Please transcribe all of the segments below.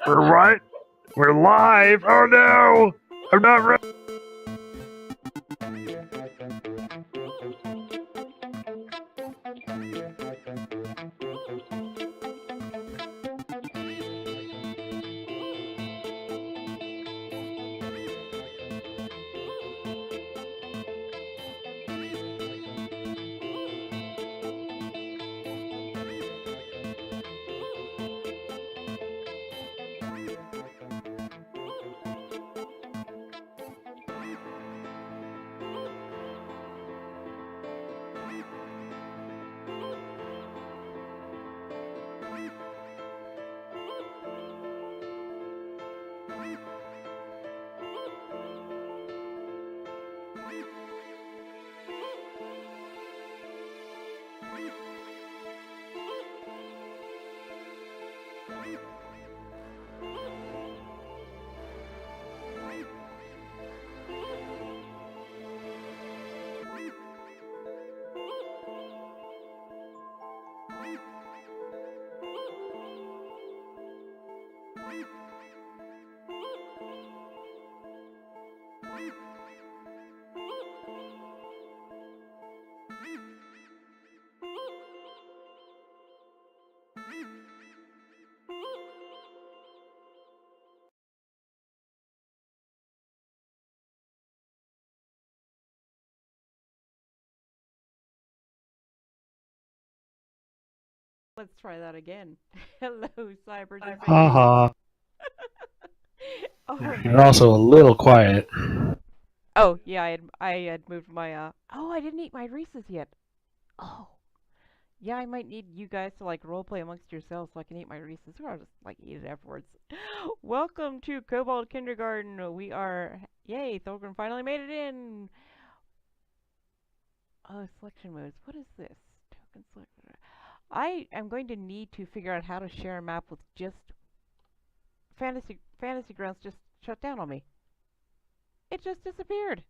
We're what? We're live! Oh no! I'm not ready! Let's try that again. Hello, cyber defenders. Haha. Oh You're man. also a little quiet. Oh yeah, I had moved my Oh, I didn't eat my Reese's yet. Oh. Yeah, I might need you guys to like roleplay amongst yourselves so I can eat my Reese's, or I'll just like eat it afterwards. Welcome to Kobold Kindergarten. We are yay, Thorgrim finally made it in. Oh, selection modes. What is this? Token selection. I am going to need to figure out how to share a map with just Fantasy Grounds just shut down on me. It just disappeared.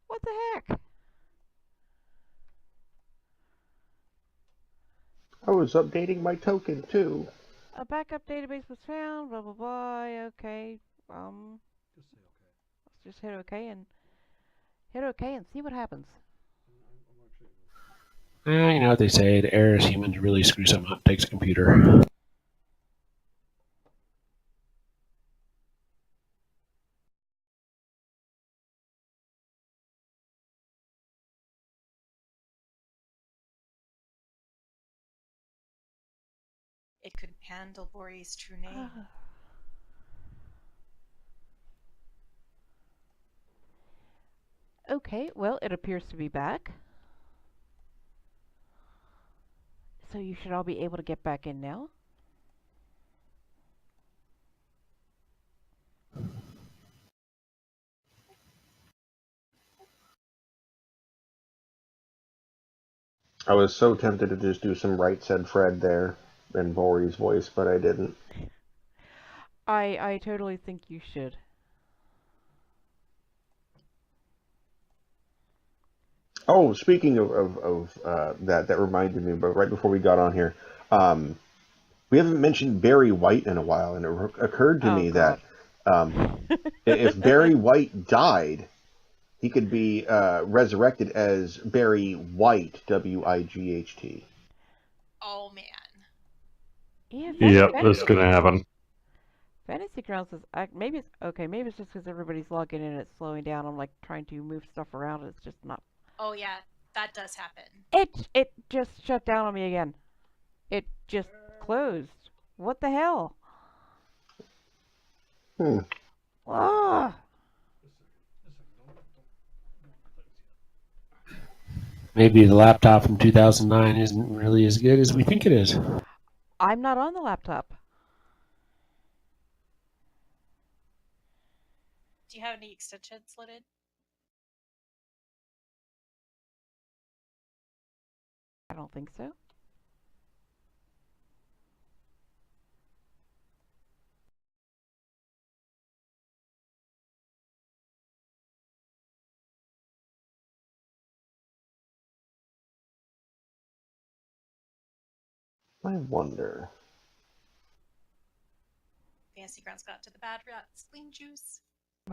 What the heck? I was updating my token too. A backup database was found, blah blah blah. Okay. Let's just hit OK and see what happens. You know what they say, the errors humans really screw something up, takes a computer. It couldn't handle Bori's true name. Okay, well, it appears to be back. So you should all be able to get back in now. I was so tempted to just do some Right Said Fred there in Bori's voice, but I didn't. I totally think you should. Oh, speaking of that reminded me, but right before we got on here, we haven't mentioned Barry White in a while, and it occurred to Oh me that God. if Barry White died, he could be resurrected as Barry White, Wight. Oh man. Yeah, Yep, this is gonna happen. Fantasy Grounds is maybe it's okay. Maybe it's just because everybody's logging in and it's slowing down. I'm like trying to move stuff around and it's just not. Oh yeah, that does happen. It just shut down on me again. It just closed. What the hell? Ah. Maybe the laptop from 2009 isn't really as good as we think it is. I'm not on the laptop. Do you have any extensions, Lotte? I don't think so. I wonder. Fancy Grounds got to the bad rat spleen juice.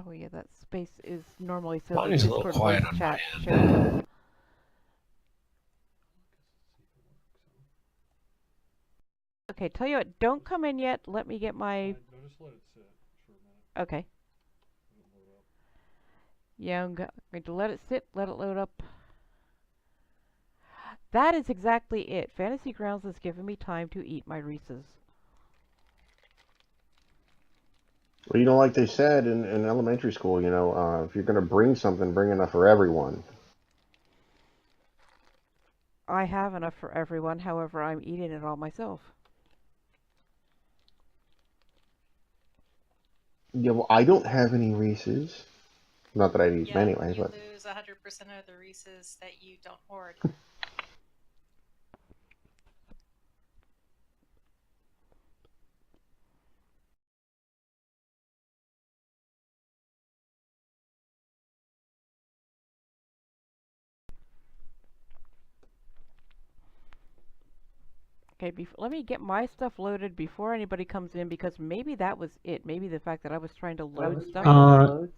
Oh yeah, that space is normally so Mine the is a little Discord quiet voice on my chat end. shareable. Okay, tell you what, don't come in yet. Let me get my. No, just let it sit for a minute. Okay. Let it load up. Yeah, I'm going to let it sit, let it load up. That is exactly it. Fantasy Grounds has given me time to eat my Reese's. Well, you know, like they said in elementary school, you know, if you're going to bring something, bring enough for everyone. I have enough for everyone, however, I'm eating it all myself. Yeah, well, I don't have any Reese's. Not that I eat them Yeah, anyway, you but lose 100% of the Reese's that you don't hoard. Okay, let me get my stuff loaded before anybody comes in, because maybe that was it. Maybe the fact that I was trying to load stuff.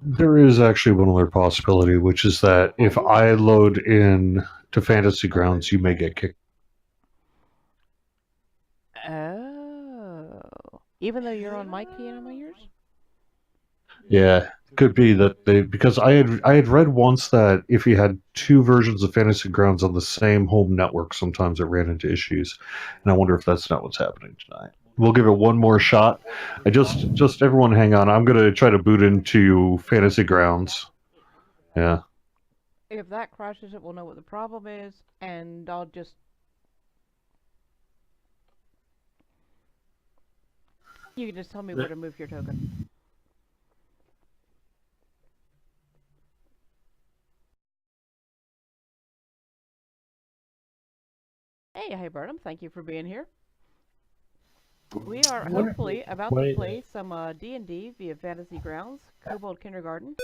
There is actually one other possibility, which is that if I load in to Fantasy Grounds, you may get kicked. Oh. Even though you're on my key and on my yours? Yeah, could be that they, because I had read once that if you had two versions of Fantasy Grounds on the same home network, sometimes it ran into issues, and I wonder if that's not what's happening tonight. We'll give it one more shot. I just everyone hang on. I'm gonna try to boot into Fantasy Grounds. Yeah. If that crashes, it will know what the problem is, and I'll just... You can just tell me where to move your token. Hey, hey, Burnham, thank you for being here. We are hopefully about to play some D&D via Fantasy Grounds, Kobold Kindergarten.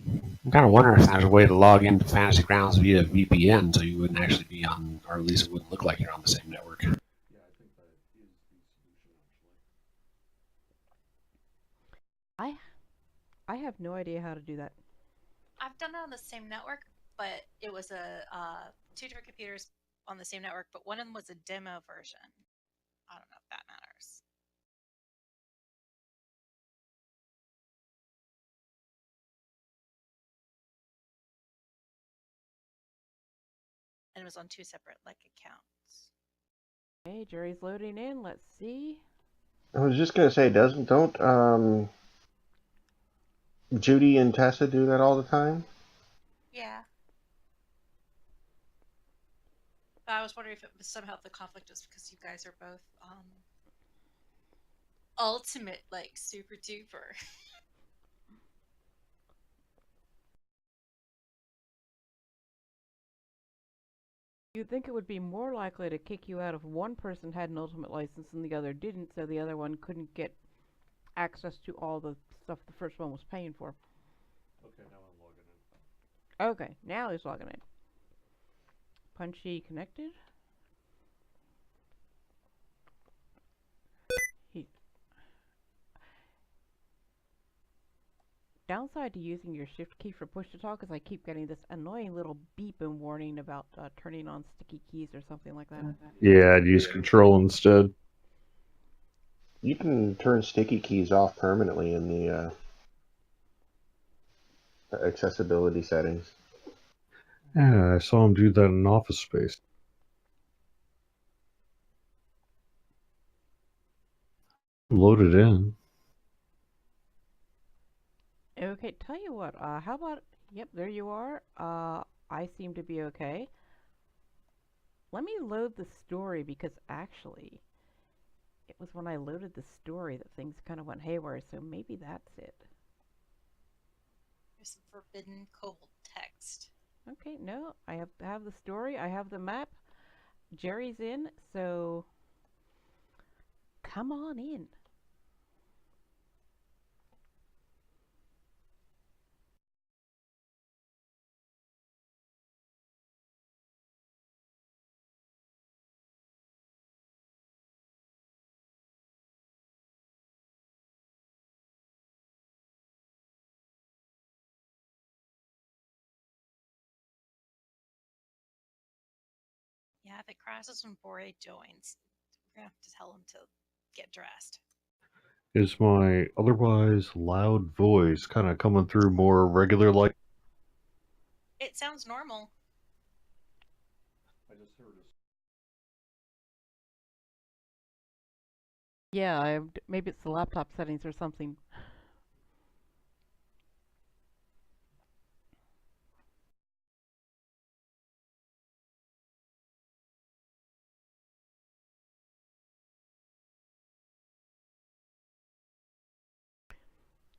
I'm kind of wondering if there's a way to log into Fantasy Grounds via VPN so you wouldn't actually be on, or at least it wouldn't look like you're on the same network. Yeah, I think that is the solution, actually. I have no idea how to do that. I've done it on the same network, but it was two different computers on the same network, but one of them was a demo version. I don't know if that matters. And it was on two separate accounts. Okay, Jerry's loading in. Let's see. I was just gonna say, don't Judy and Tessa do that all the time? Yeah. But I was wondering if it was somehow the conflict was because you guys are both ultimate, like, super duper. You'd think it would be more likely to kick you out if one person had an ultimate license and the other didn't, so the other one couldn't get access to all the stuff the first one was paying for. Okay, now I'm logging in. Okay, now he's logging in. Punchy connected. Downside to using your shift key for push to talk is I keep getting this annoying little beep and warning about turning on sticky keys or something like that. Yeah, I'd use Control instead. You can turn sticky keys off permanently in the accessibility settings. Yeah, I saw him do that in Office Space. Loaded in. Okay, tell you what, how about, yep, there you are. I seem to be okay. Let me load the story, because actually, it was when I loaded the story that things kind of went haywire, so maybe that's it. There's some forbidden kobold text. Okay, no, I have the story, I have the map. Jerry's in, so come on in. Yeah, if it crashes when Bori joins, we're gonna have to tell him to get dressed. Is my otherwise loud voice kind of coming through more regular like? It sounds normal. I just heard a Yeah, maybe it's the laptop settings or something.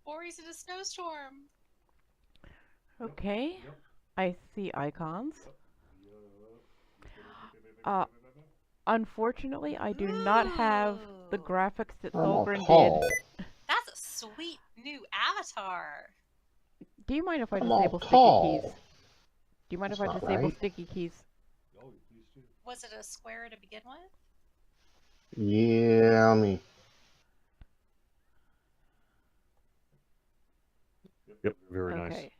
Bori's in a snowstorm. Okay, Yep. I see icons. Uh, Unfortunately, I do not have the Ooh. graphics that I'm all Thulgrin did. tall. That's a sweet new avatar. Do you mind if I I'm all disable sticky tall. keys? Do you mind if That's I not disable right. sticky keys? oh, please do. Was it a square to begin with? Yeah, Yep, very nice. Okay.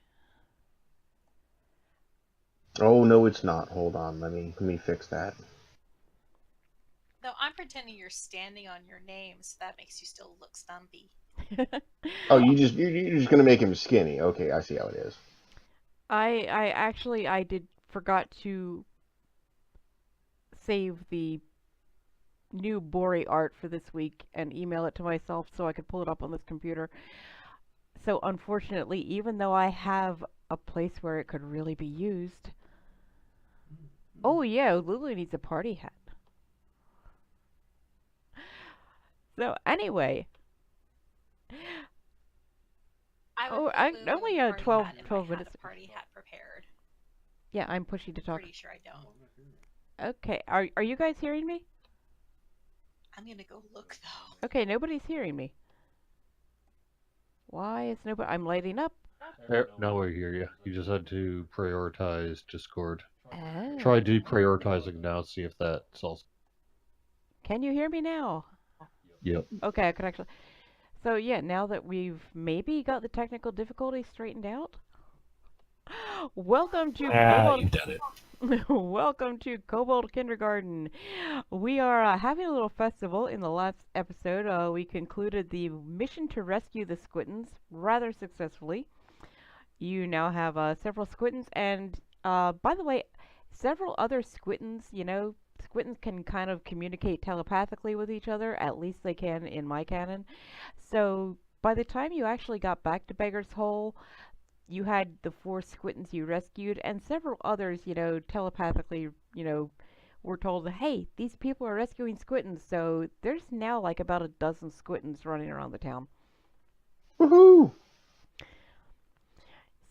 Oh no, it's not. Hold on. Let me fix that. No, I'm pretending you're standing on your name, so that makes you still look stumpy. Oh, you're just gonna make him skinny. Okay, I see how it is. I actually forgot to save the new Bori art for this week and email it to myself so I could pull it up on this computer. So unfortunately, even though I have a place where it could really be used. Oh yeah, Lulu needs a party hat. So anyway. I would Oh, put Lulu only in the party 12 hat if 12 I had minutes. a party hat prepared. Yeah, I'm pushy to talk. Pretty sure I don't. Okay, are you guys hearing me? I'm gonna go look though. Okay, nobody's hearing me. Why is nobody? I'm lighting up. Now I hear you. You just had to prioritize Discord. Oh. Try deprioritizing now, see if that solves. Can you hear me now? Yep. Okay, I could actually. So yeah, now that we've maybe got the technical difficulties straightened out, welcome to Kobold. You've done it. Welcome to Kobold Kindergarten. We are having a little festival. In the last episode, we concluded the mission to rescue the squittens rather successfully. You now have several squittens, and by the way, several other squittens. You know, squittens can kind of communicate telepathically with each other. At least they can in my canon. So by the time you actually got back to Beggar's Hole, you had the 4 squittens you rescued, and several others, you know, telepathically, you know, were told, hey, these people are rescuing squittens. So there's now like about a dozen squittens running around the town. Woohoo!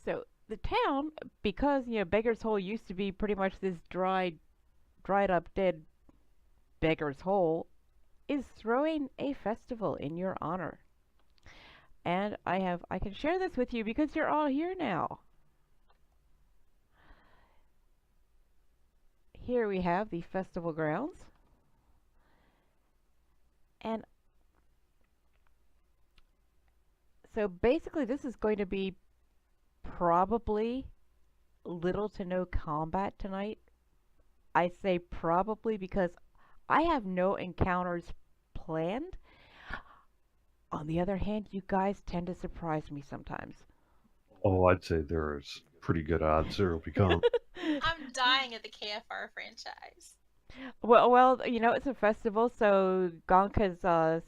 So the town, because, you know, Beggar's Hole used to be pretty much this dried up, dead Beggar's Hole, is throwing a festival in your honor. And I can share this with you because you're all here now. Here we have the festival grounds. And so basically this is going to be probably little to no combat tonight. I say probably because I have no encounters planned. On the other hand, you guys tend to surprise me sometimes. Oh, I'd say there's pretty good odds there will become. I'm dying at the KFR franchise. Well, you know, it's a festival, so Gonk has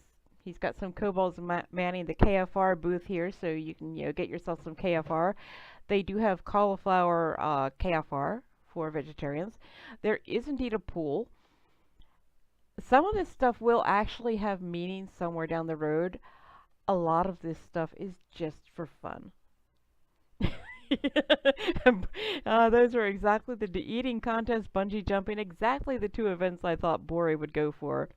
he's got some kobolds manning the KFR booth here, so you can, you know, get yourself some KFR. They do have cauliflower KFR for vegetarians. There is indeed a pool. Some of this stuff will actually have meaning somewhere down the road. A lot of this stuff is just for fun. Those are exactly the eating contest, bungee jumping, exactly the 2 events I thought Bori would go for.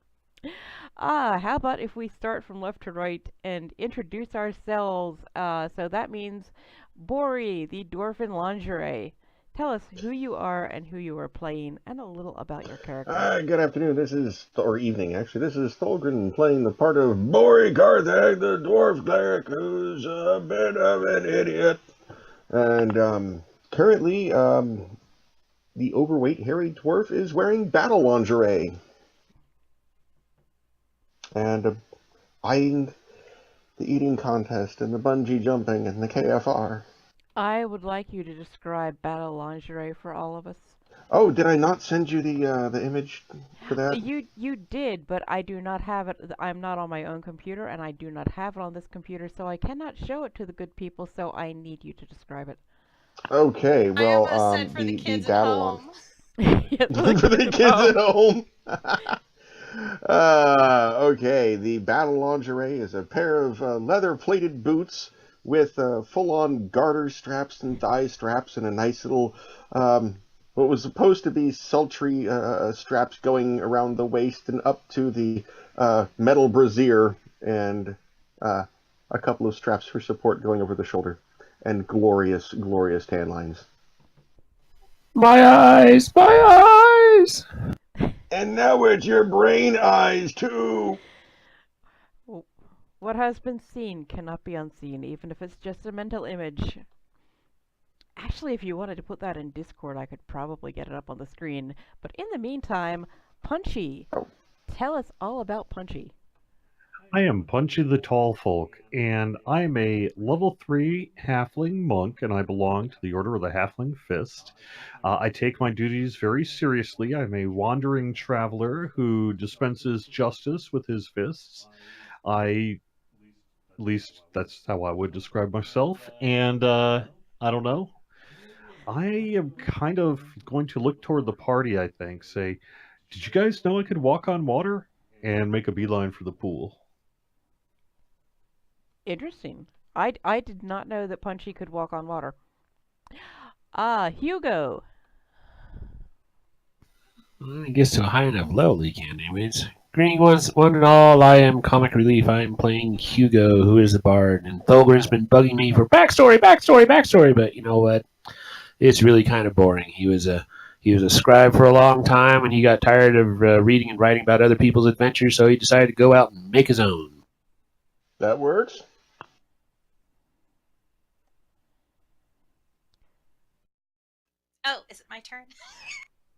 How about if we start from left to right and introduce ourselves? So that means Bori, the dwarf in lingerie. Tell us who you are and who you are playing, and a little about your character. Good afternoon. This is, or evening actually. This is Thulgrin playing the part of Bori Karthag, the dwarf cleric, who's a bit of an idiot. And currently, the overweight hairy dwarf is wearing battle lingerie and eyeing the eating contest and the bungee jumping and the KFR. I would like you to describe battle lingerie for all of us. Oh, did I not send you the image for that? You did, but I do not have it. I'm not on my own computer, and I do not have it on this computer, so I cannot show it to the good people. So I need you to describe it. Okay, I well, almost said for the the kids at battle home. Yes, for the kids at home. Okay, the battle lingerie is a pair of leather-plated boots with full-on garter straps and thigh straps and a nice little, what was supposed to be sultry straps going around the waist and up to the metal brassiere, and a couple of straps for support going over the shoulder, and glorious, glorious tan lines. My eyes! My eyes! And now it's your brain eyes, too! What has been seen cannot be unseen, even if it's just a mental image. Actually, if you wanted to put that in Discord, I could probably get it up on the screen. But in the meantime, Punchy, Oh. tell us all about Punchy. I am Punchy the Tall Folk, and I'm a level 3 halfling monk, and I belong to the Order of the Halfling Fist. I take my duties very seriously. I'm a wandering traveler who dispenses justice with his fists. At least that's how I would describe myself, and I don't know. I am kind of going to look toward the party, I think, say, did you guys know I could walk on water? And make a beeline for the pool. Interesting. I did not know that Punchy could walk on water. Hugo. I guess to a high enough level you can, anyways. Greeting one and all, I am Comic Relief. I am playing Hugo, who is the bard, and Thulgrim's been bugging me for backstory, but you know what? It's really kind of boring. He was a scribe for a long time, and he got tired of reading and writing about other people's adventures, so he decided to go out and make his own. That works? Oh, is it my turn?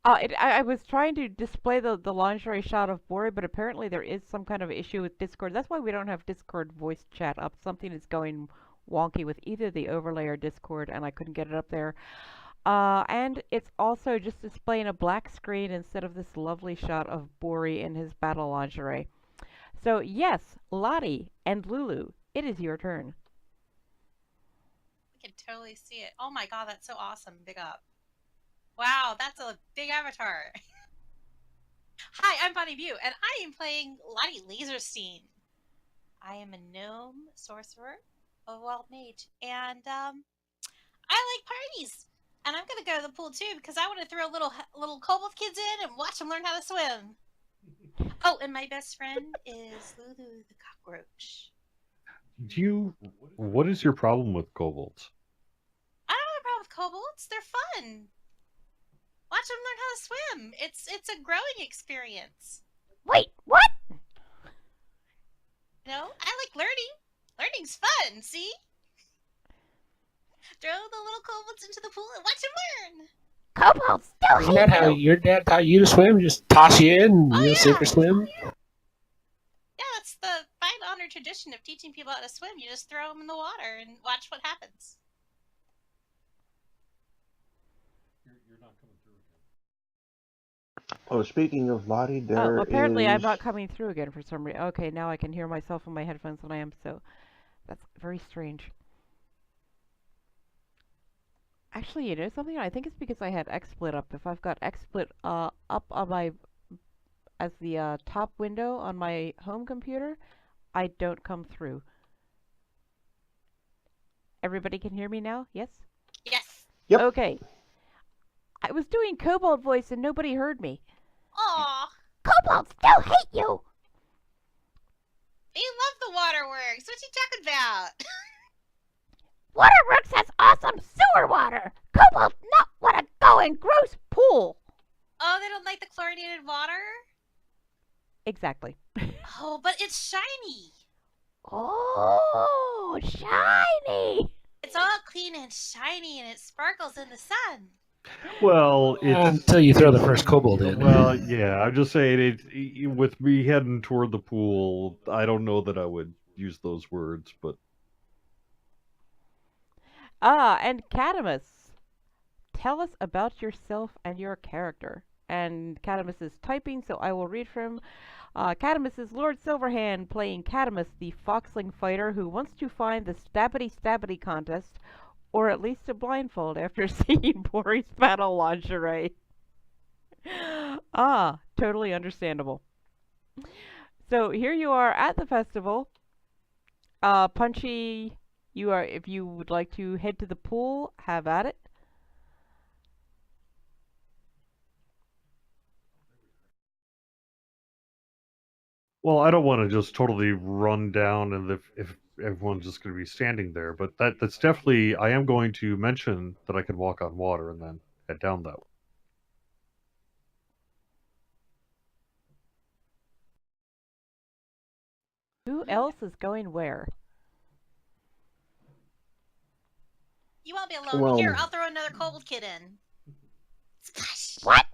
I was trying to display the lingerie shot of Bori, but apparently there is some kind of issue with Discord. That's why we don't have Discord voice chat up. Something is going wonky with either the overlay or Discord, and I couldn't get it up there. And it's also just displaying a black screen instead of this lovely shot of Bori in his battle lingerie. So yes, Lotte and Lulu, it is your turn. We can totally see it. Oh my god, that's so awesome. Big up. Wow, that's a big avatar. Hi, I'm Bonnie Bew, and I am playing Lotte Laserstein. I am a gnome sorcerer, a wild mage, and I like parties. And I'm gonna go to the pool too because I want to throw little kobold kids in and watch them learn how to swim. Oh, and my best friend is Lulu the cockroach. What is your problem with kobolds? I don't have a problem with kobolds. They're fun. Watch them learn how to swim. It's a growing experience. Wait, what? You know, I like learning. Learning's fun, see? Throw the little kobolds into the pool and watch them learn. Kobolds still Isn't that how your dad taught you to swim? Just toss you in and you'll sink or swim? Yeah, that's the fine honored tradition of teaching people how to swim. You just throw them in the water and watch what happens. You're not coming through again. Oh, speaking of Lotte, there apparently is... I'm not coming through again for some reason. Okay, now I can hear myself on my headphones and I am, so that's very strange. Actually, you know something? I think it's because I had XSplit up. If I've got XSplit up on my as the top window on my home computer, I don't come through. Everybody can hear me now? Yes? Yes. Yep. Okay. I was doing kobold voice and nobody heard me. Aw. Kobolds still hate you! They love the waterworks. What you talking about? Waterworks has awesome sewer water! Kobolds not want to go in gross pool! Oh, they don't like the chlorinated water? Exactly. Oh, but it's shiny. Oh, shiny! It's all clean and shiny and it sparkles in the sun. Well, it's Until you throw the it's- first kobold in. Well, yeah, I'm just saying with me heading toward the pool, I don't know that I would use those words, but And Cadymus, tell us about yourself and your character. And Cadymus is typing, so I will read from Cadymus is Lord Silverhand playing Cadymus, the foxling fighter who wants to find the Stabbity Stabbity contest, or at least a blindfold after seeing Bori's battle lingerie. Totally understandable. So here you are at the festival. Punchy, you are, if you would like to head to the pool, have at it. well, I don't want to just totally run down and if everyone's just going to be standing there, but that's definitely I am going to mention that I could walk on water and then head down that way. Who else is going where? You won't be alone. Well- Here, I'll throw another kobold kid in. Splash. What?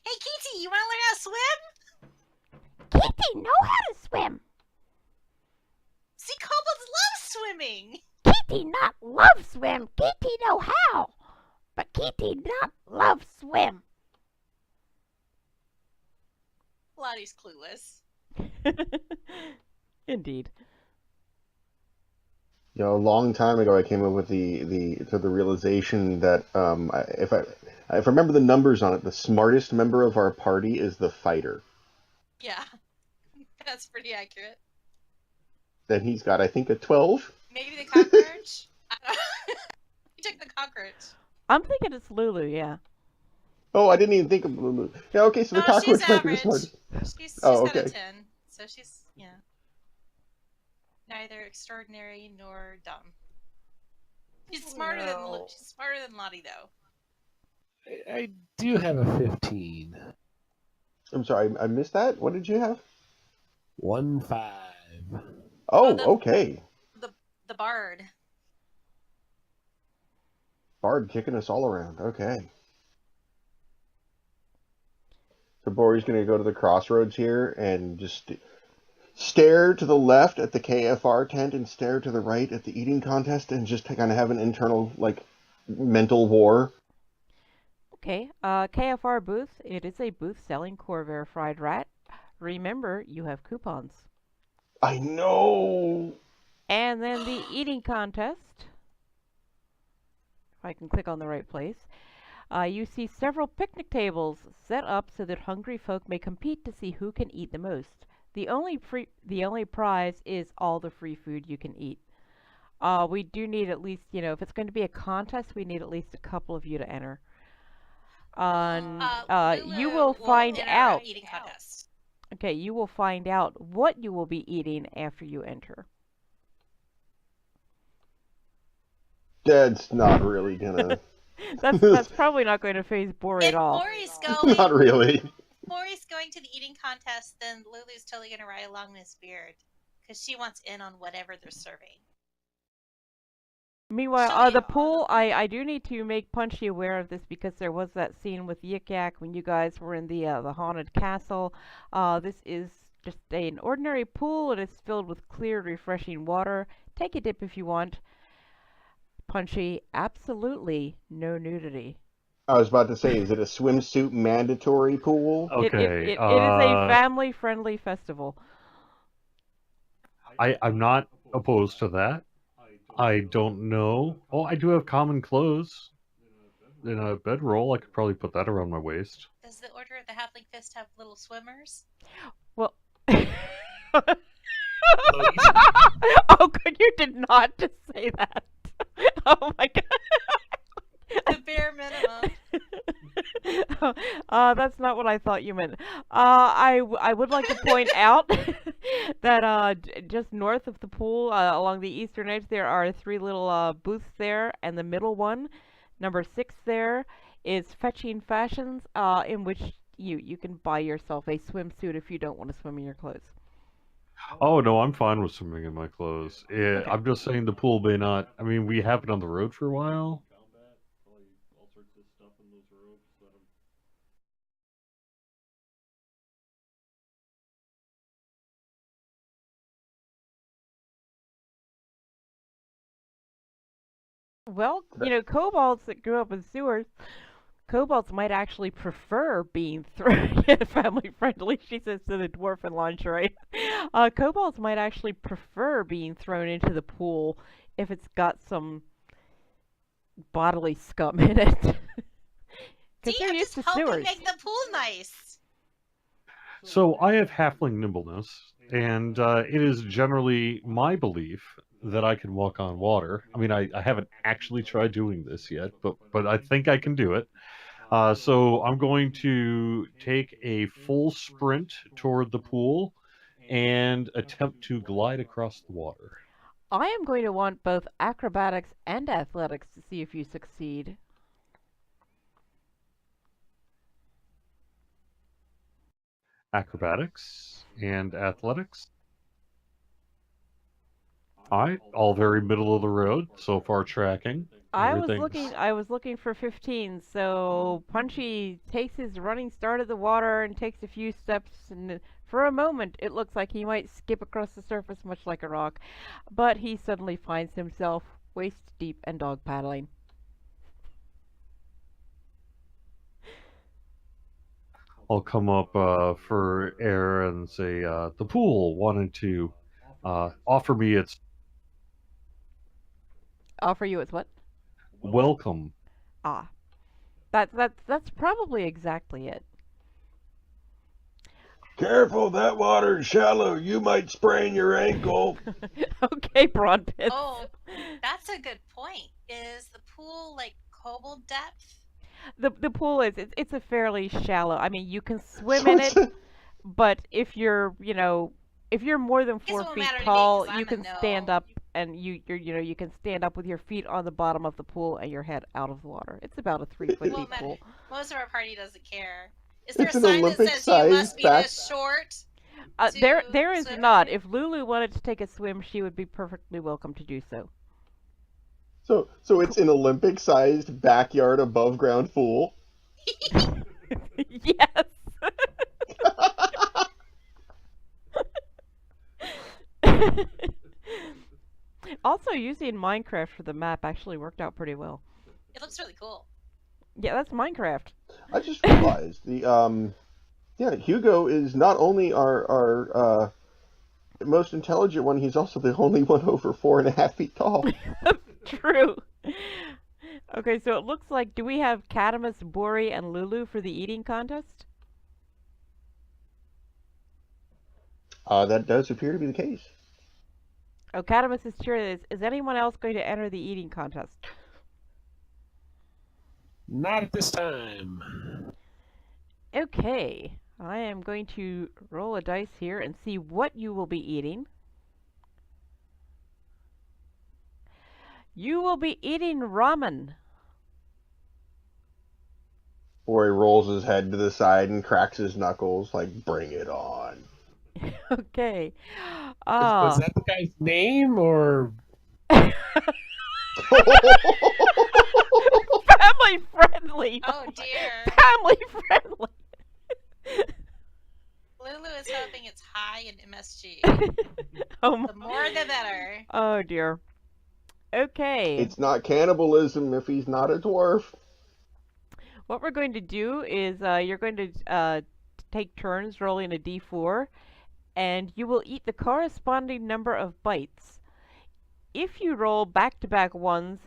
Hey, Kitty, you want to learn how to swim? Kitty know how to swim. See, kobolds love swimming. Kitty not love swim. Kitty know how, but Kitty not love swim. Lottie's clueless. Indeed. You know, a long time ago, I came up with the realization that if I remember the numbers on it, the smartest member of our party is the fighter. Yeah, that's pretty accurate. Then he's got, I think, a 12. Maybe the cockroach? I don't know. You took the cockroach. I'm thinking it's Lulu. Yeah. Oh, I didn't even think of Lulu. Yeah, okay, so the No, cockroach she's might be the average. smartest. She's Oh, got a okay. 10, so she's, neither extraordinary nor dumb. She's smarter No. she's smarter than Lottie, though. I do have a 15. I'm sorry, I missed that. What did you have? 1-5. Oh, the- okay. The bard. Bard kicking us all around. Okay. So Bori's going to go to the crossroads here and just stare to the left at the KFR tent and stare to the right at the eating contest and just kind of have an internal, like, mental war. Okay. KFR booth. It is a booth selling core verified rat. Remember, you have coupons. I know. And then the eating contest. If I can click on the right place. You see several picnic tables set up so that hungry folk may compete to see who can eat the most. The only prize is all the free food you can eat. We do need at least, if it's going to be a contest, we need at least a couple of you to enter. You Lulu will find enter out. an eating contest. Okay, you will find out what you will be eating after you enter. That's not really gonna. That's probably not going to phase Bori If at all. Bori's going, Not really. Bori's going to the eating contest, then Lulu's totally gonna ride along this beard because she wants in on whatever they're serving. Meanwhile, the pool, I do need to make Punchy aware of this because there was that scene with Yik Yak when you guys were in the haunted castle. This is just an ordinary pool. It is filled with clear, refreshing water. Take a dip if you want. Punchy, absolutely no nudity. I was about to say, is it a swimsuit mandatory pool? Okay. It is a family-friendly festival. I'm not opposed to that. I don't know. Oh, I do have common clothes in a bedroll. I could probably put that around my waist. Does the Order of the Halfling Fist have little swimmers? Well... Oh, good, you did not just say that. Oh my god. The bare minimum. That's not what I thought you meant. I would like to point out that just north of the pool, along the eastern edge, there are 3 little booths there, and the middle one, number 6 there, is Fetching Fashions, in which you can buy yourself a swimsuit if you don't want to swim in your clothes. Oh no, I'm fine with swimming in my clothes. Okay. I'm just saying the pool may not. I mean, we have been on the road for a while. Combat, probably all sorts of stuff in those robes that I'm Well, you know, kobolds that grew up in sewers, kobolds might actually prefer being thrown family friendly, she says to the dwarf in lingerie. Kobolds might actually prefer being thrown into the pool if it's got some bodily scum in it. See, Because they're I'm used just to helping sewers. make the pool nice. So I have halfling nimbleness, and it is generally my belief that I can walk on water. I mean, I haven't actually tried doing this yet, but I think I can do it. So I'm going to take a full sprint toward the pool and attempt to glide across the water. I am going to want both acrobatics and athletics to see if you succeed. Acrobatics and athletics. Alright, all very middle of the road. So far tracking. I was Everything's looking for 15, so Punchy takes his running start at the water and takes a few steps, and for a moment it looks like he might skip across the surface much like a rock, but he suddenly finds himself waist deep and dog paddling. I'll come up for air and say the pool wanted to offer me its Offer you its what? welcome. Ah, that's probably exactly it. Careful, that water's shallow. You might sprain your ankle. Okay, Broadpits. Oh, that's a good point. Is the pool like kobold depth? The pool is it's a fairly shallow. I mean, you can swim So in it's it, but if you're if you're more than Guess it 4 won't feet matter to me, tall, 'cause you I'm a can stand gnome. up and you can stand up with your feet on the bottom of the pool and your head out of the water. It's about a 3 foot Won't deep matter. pool. Most of our party doesn't care. Is there a It's an sign that says you must Olympic-sized be back. this short? There is swim not. in? If Lulu wanted to take a swim, she would be perfectly welcome to do so. So it's an Olympic-sized backyard above ground pool. Yes. Also, using Minecraft for the map actually worked out pretty well. It looks really cool. Yeah, that's Minecraft. I just realized Hugo is not only our most intelligent one, he's also the only one over 4.5 feet tall. True. Okay, so it looks like, do we have Cadymus, Bori, and Lulu for the eating contest? That does appear to be the case. Oh, Cadymus is curious. Is anyone else going to enter the eating contest? Not at this time. Okay, I am going to roll a dice here and see what you will be eating. You will be eating ramen. Or he rolls his head to the side and cracks his knuckles, like, bring it on. Okay. Was that the guy's name or? Family friendly. Oh dear. Family friendly. Lulu is hoping it's high in MSG. Oh, The more the better. oh dear. Okay. It's not cannibalism if he's not a dwarf. What we're going to do is you're going to take turns rolling a d4, and you will eat the corresponding number of bites. If you roll back-to-back ones,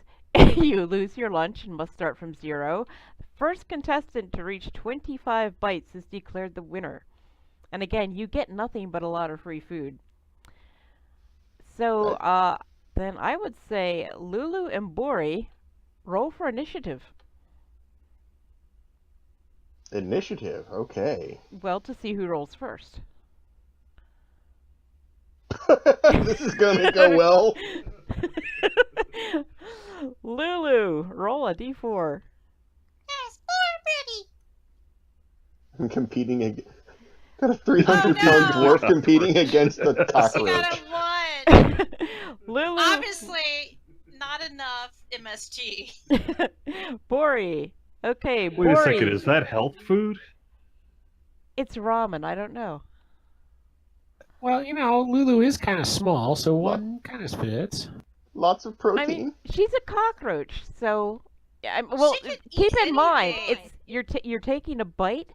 you lose your lunch and must start from 0. The first contestant to reach 25 bites is declared the winner. And again, you get nothing but a lot of free food. So then I would say Lulu and Bori, roll for initiative. Initiative, okay. Well, to see who rolls first. This is gonna go well. Lulu, roll a d4. Yes, more pretty. I'm competing again. Got a 300-pound dwarf competing against the She cockroach. got a 1. Lulu. Obviously, not enough MSG. Bori. Okay, Wait a second, Bori. is that health food? It's ramen. I don't know. Well, Lulu is kind of small, so one kind of fits. Lots of protein. I mean, she's a cockroach, so well. She could Keep eat in mind, anything. it's you're taking a bite.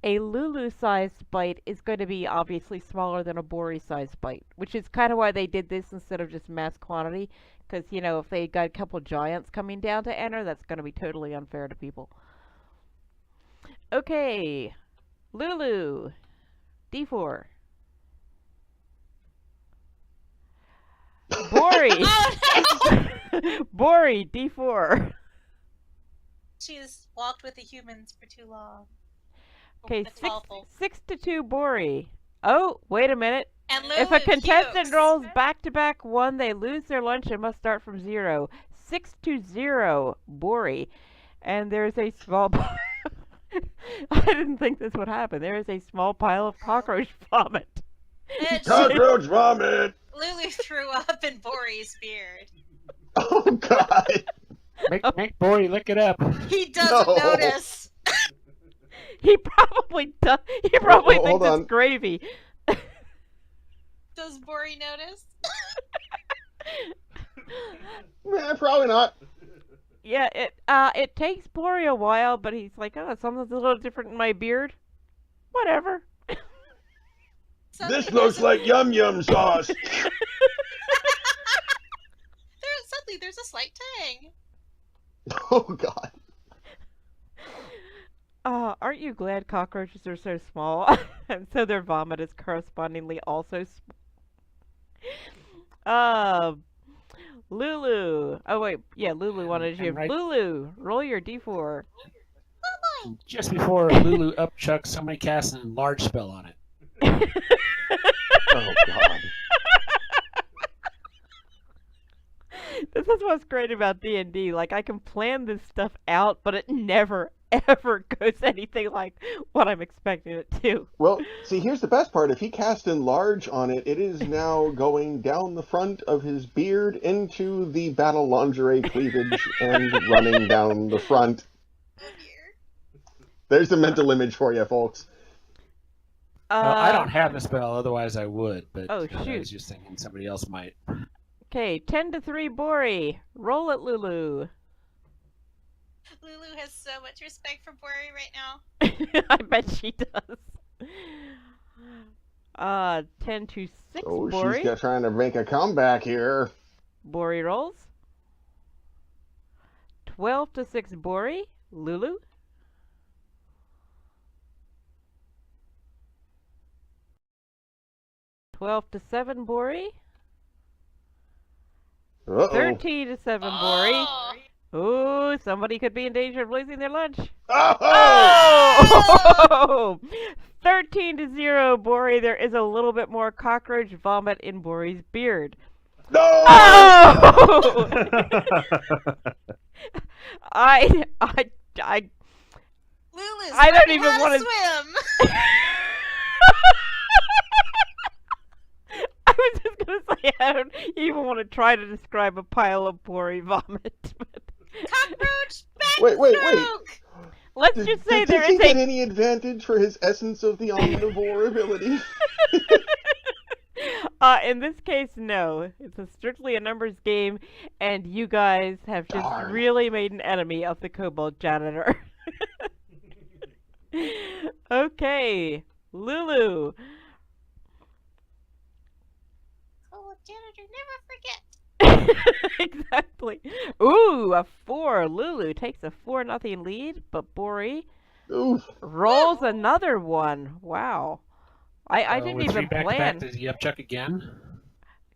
A Lulu-sized bite is going to be obviously smaller than a Bori-sized bite, which is kind of why they did this instead of just mass quantity. Because if they got a couple giants coming down to enter, that's going to be totally unfair to people. Okay, Lulu, D4. Bori. Oh no! Bori, D4. She's walked with the humans for too long. Okay, That's awful. 6 to 2, Bori. Oh, wait a minute. And Lulu If a contestant pukes. rolls back-to-back 1, they lose their lunch and must start from 0. 6 to 0, Bori. And there's a small pile. I didn't think this would happen. There is a small pile of cockroach vomit. And Cockroach vomit! Lulu threw up in Bori's beard. Oh, God. Make Bori lick it up. He doesn't No. notice. He probably does. He probably hold thinks on. it's gravy. Does Bori notice? Probably not. Yeah, it takes Bori a while, but he's like, oh, something's a little different in my beard. Whatever. Suddenly This looks like yum yum sauce. Suddenly there's a slight tang. Oh, God. Aren't you glad cockroaches are so small? And so their vomit is correspondingly also Lulu. Oh, wait. Yeah, Lulu wanted you. right. Lulu, roll your D4. Just before Lulu upchucks, somebody casts an enlarge spell on it. Oh, God. This is what's great about D&D. Like, I can plan this stuff out, but it never, ever goes anything like what I'm expecting it to. Well, see, here's the best part. If he cast enlarge on it, it is now going down the front of his beard into the battle lingerie cleavage and running down the front. Oh dear. There's the mental image for you, folks. I don't have the spell, otherwise I would, but Oh, I shoot. was just thinking somebody else might. Okay, 10 to 3, Bori. Roll it, Lulu. Lulu has so much respect for Bori right now. I bet she does. 10 to 6, Oh, Bori. she's trying to make a comeback here. Bori rolls. 12 to 6, Bori. Lulu. $12 to 7, Bori. Uh-oh. 13 to 7, Bori. Oh. Ooh, somebody could be in danger of losing their lunch. Oh! Oh! 13 to 0, Bori. There is a little bit more cockroach vomit in Bori's beard. No! Oh! I Lulu's I don't learning even how wanna- to swim. I was just gonna say I don't even want to try to describe a pile of Bori vomit. But Cockroach backstroke. Wait. let's just say Did there he is get a any advantage for his essence of the omnivore ability? in this case, no. It's strictly a numbers game, and you guys have just Darn. really made an enemy of the kobold janitor. Okay, Lulu. Oh, janitor, never forget. Exactly. Ooh, a 4. Lulu takes a 4-0 lead, but Bori Oof. rolls another one. Wow. I didn't with even three plan. back-to-back, does he upchuck again?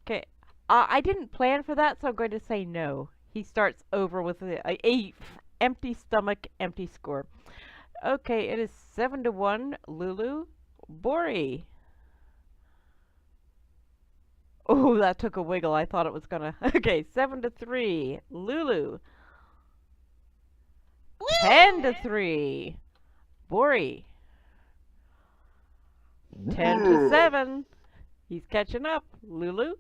Okay. I didn't plan for that, so I'm going to say no. He starts over with a empty stomach, empty score. Okay, it is 7 to 1, Lulu. Bori. Oh, that took a wiggle. I thought it was gonna. Okay, 7 to 3, Lulu. 10 to 3, Bori. 10 to 7. He's catching up. Lulu.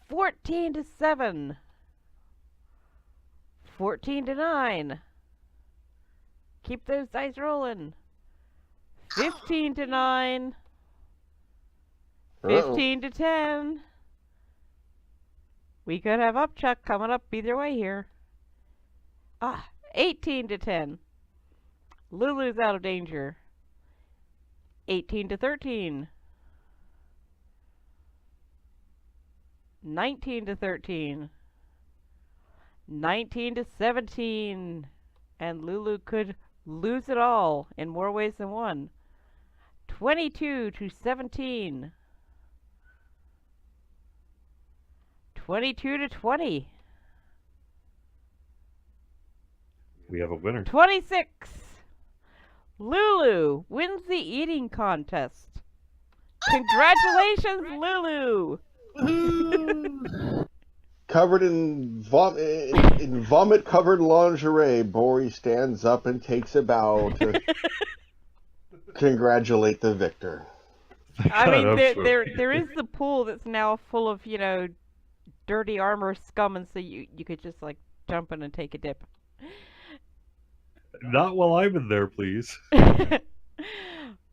14 to 7. 14 to 9. Keep those dice rolling. 15 to 9. 15 to 10. We could have Upchuck coming up either way here. 18 to 10. Lulu's out of danger. 18 to 13. 19 to 13. 19 to 17. And Lulu could lose it all in more ways than one. 22 to 17. 22 to 20. We have a winner. 26. Lulu wins the eating contest. Congratulations, Lulu! Covered in vomit-covered lingerie, Bori stands up and takes a bow to congratulate the victor. I mean, God, there is the pool that's now full of, dirty armor scum, and so you could just, like, jump in and take a dip. Not while I'm in there, please.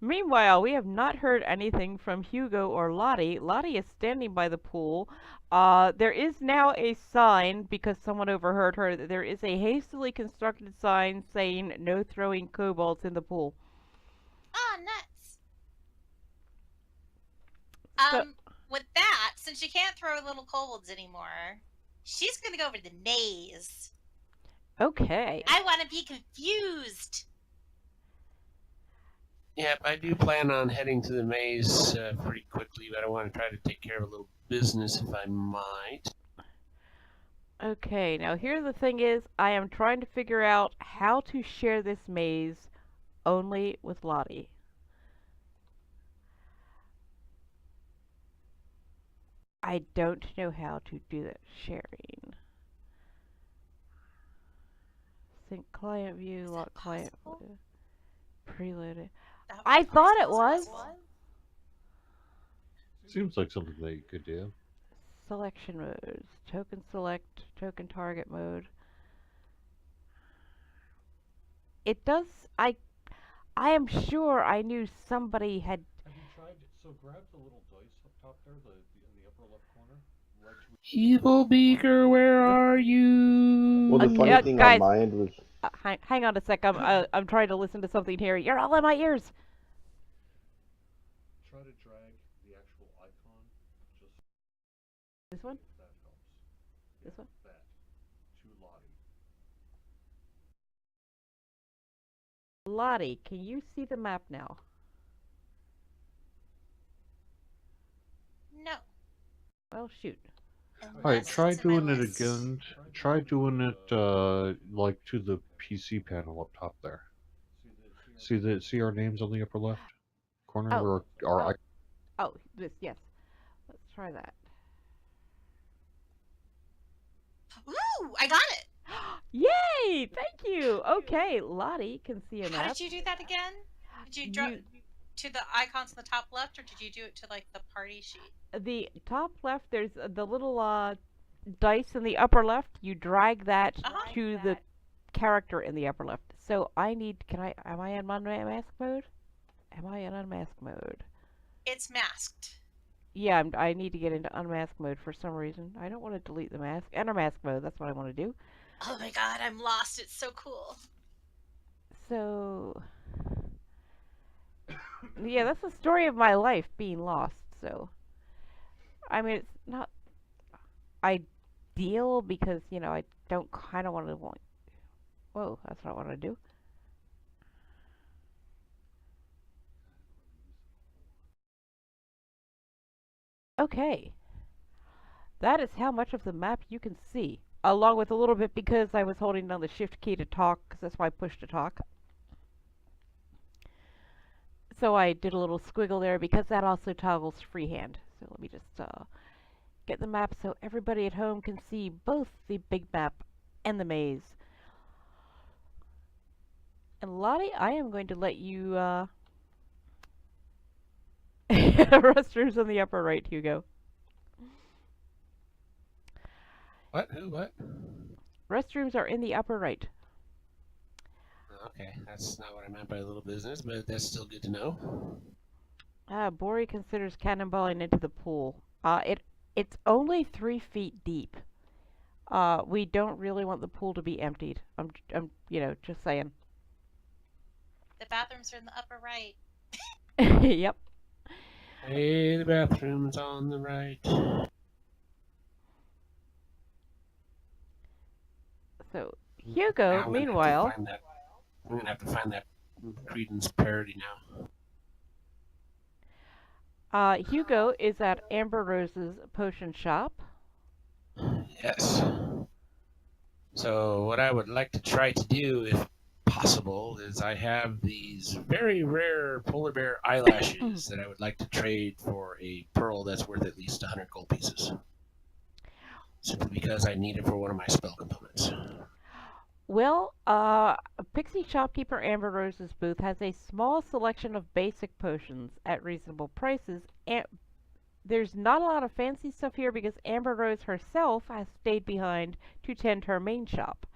Meanwhile, we have not heard anything from Hugo or Lotte. Lotte is standing by the pool. There is now a sign, because someone overheard her, that there is a hastily constructed sign saying no throwing kobolds in the pool. Ah, nuts. So, With that, since she can't throw little kobolds anymore, she's gonna go over to the maze. okay. I want to be confused. Yep, I do plan on heading to the maze pretty quickly, but I want to try to take care of a little business if I might. Okay, now here the thing is, I am trying to figure out how to share this maze only with Lotte. I don't know how to do that sharing. Sync client view, Is lock that client possible? view, preloaded. That would I be thought it possible. was. Seems like something that you could do. Selection modes, token select, token target mode. It does, I am sure I knew somebody had. Have you tried? So grab the little dice up top there, in the upper left corner. Right to Evil Beaker, where are you? Well, the funny yeah, thing guys. on my end was Hang on a sec, I'm trying to listen to something here. You're all in my ears! try to drag the actual icon. Just This one? if that helps. This one? That to Lotte. Lotte, can you see the map now? No. Well, shoot. Alright, Unless try it's in my doing it list. again. Try doing it, like to the PC panel up top there. See our names on the upper left corner? Oh. Or our Oh, this, yes. Let's try that. Ooh, I got it. Yay! Thank you! Okay, Lotte can see a How map. did you do that again? Did you draw to the icons on the top left, or did you do it to like the party sheet? The top left, there's the little dice in the upper left. You drag that to the character in the upper left. So I need, am I in unmask mode? Am I in unmask mode? It's masked. Yeah, I need to get into unmask mode for some reason. I don't want to delete the mask. Enter mask mode, that's what I want to do. Oh my god, I'm lost. It's so cool. So, yeah, that's the story of my life, being lost, so. I mean, it's not ideal because, I don't kind of want to whoa, that's not what I want to do. Okay. That is how much of the map you can see. Along with a little bit because I was holding down the shift key to talk, because that's why I pushed to talk. So I did a little squiggle there because that also toggles freehand. So let me just get the map so everybody at home can see both the big map and the maze. And Lotte, I am going to let you Restrooms in the upper right, Hugo. What? Who? What? Restrooms are in the upper right. Okay, that's not what I meant by little business, but that's still good to know. Bori considers cannonballing into the pool. It's only 3 feet deep. We don't really want the pool to be emptied. I'm just saying. The bathrooms are in the upper right. Yep. Hey, the bathroom's on the right. So Now Hugo, I'm meanwhile, gonna have to find that Credence parody now. Hugo is at Amber Rose's potion shop. Yes. So what I would like to try to do, if possible, is I have these very rare polar bear eyelashes that I would like to trade for a pearl that's worth at least 100 gold pieces. Simply because I need it for one of my spell components. Well, Pixie Shopkeeper Amber Rose's booth has a small selection of basic potions at reasonable prices, and there's not a lot of fancy stuff here because Amber Rose herself has stayed behind to tend her main shop,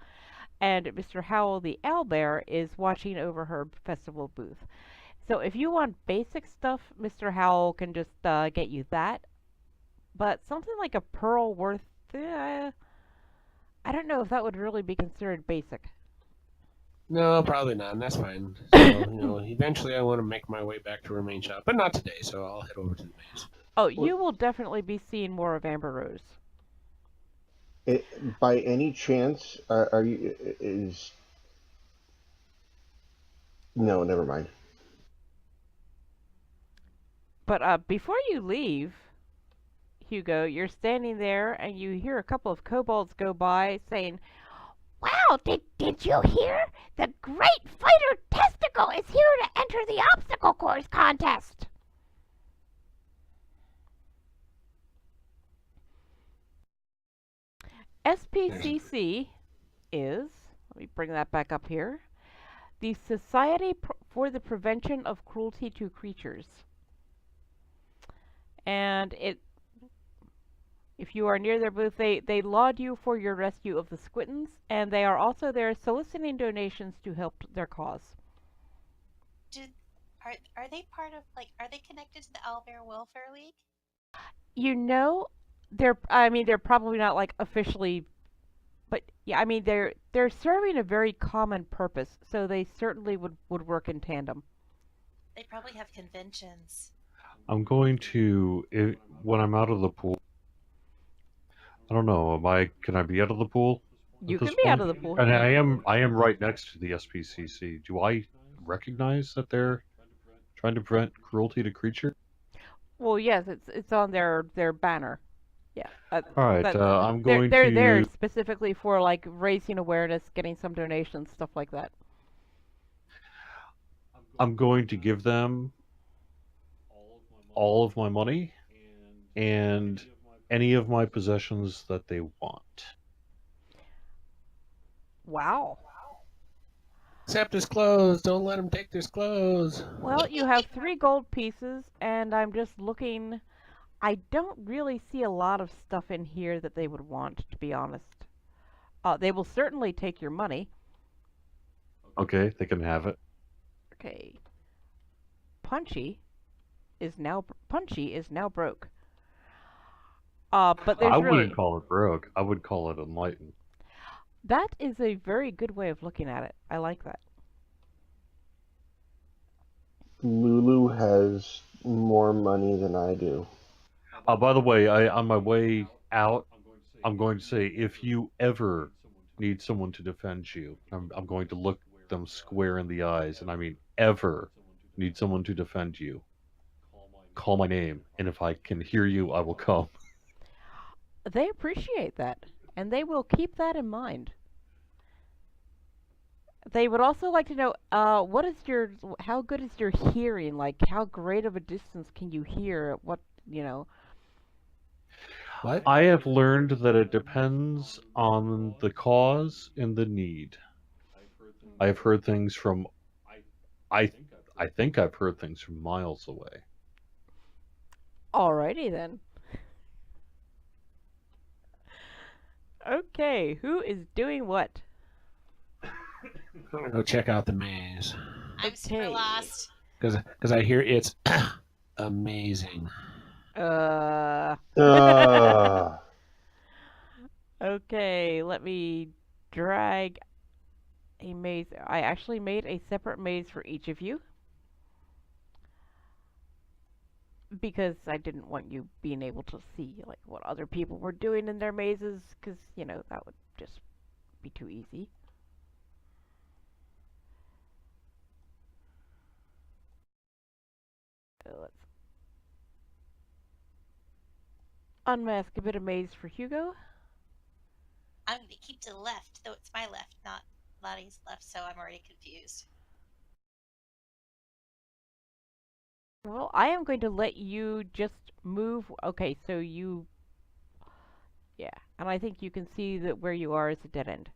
and Mr. Howell the owlbear is watching over her festival booth. So if you want basic stuff, Mr. Howell can just get you that, but something like a pearl worth... I don't know if that would really be considered basic. No, probably not, and that's fine. So, eventually I want to make my way back to her main shop, but not today, so I'll head over to the maze. Oh, you will definitely be seeing more of Amber Rose. By any chance, are you No, never mind. But before you leave, Hugo, you're standing there and you hear a couple of kobolds go by saying, "Wow, did you hear? The great fighter Testicle is here to enter the obstacle course contest." SPCC is, let me bring that back up here, the Society for the Prevention of Cruelty to Creatures. And if you are near their booth, they laud you for your rescue of the squittens, and they are also there soliciting donations to help their cause. Are they part of, are they connected to the Owlbear Welfare League? They're probably not officially, but yeah, they're serving a very common purpose, so they certainly would work in tandem. They probably have conventions. I'm going to, when I'm out of the pool, I don't know, can I be out of the pool? You can be out of the pool. And I am right next to the SPCC. Do I recognize that they're trying to prevent cruelty to creature? Well, yes, it's on their banner. Yeah. All right, I'm going they're to... there specifically for raising awareness, getting some donations, stuff like that. I'm going to give them all of my money and any of my possessions that they want. Wow. Except his clothes. Don't let him take his clothes. Well, you have 3 gold pieces, and I'm just looking. I don't really see a lot of stuff in here that they would want, to be honest. They will certainly take your money. Okay, they can have it. Okay. Punchy is now broke. But there's I really... wouldn't call it broke. I would call it enlightened. That is a very good way of looking at it. I like that. Lulu has more money than I do. By the way, on my way out, I'm going to say, if you ever need someone to defend you, I'm going to look them square in the eyes, and I mean ever need someone to defend you, call my name, and if I can hear you, I will come. They appreciate that, and they will keep that in mind. They would also like to know, how good is your hearing? How great of a distance can you hear? What? What? I have learned that it depends on the cause and the need. I've heard things from... I think I've heard things from miles away. Alrighty then. Okay, who is doing what? I'm gonna go check out the maze I'm super Okay. lost. because I hear it's amazing. Uh. Uh, Okay, let me drag a maze. I actually made a separate maze for each of you because I didn't want you being able to see like what other people were doing in their mazes because, you know, that would just be too easy. Let's unmask a bit of maze for Hugo. I'm going to keep to the left, though it's my left, not Lottie's left, so I'm already confused. Well, I am going to let you just move. Okay, so yeah, and I think you can see that where you are is a dead end.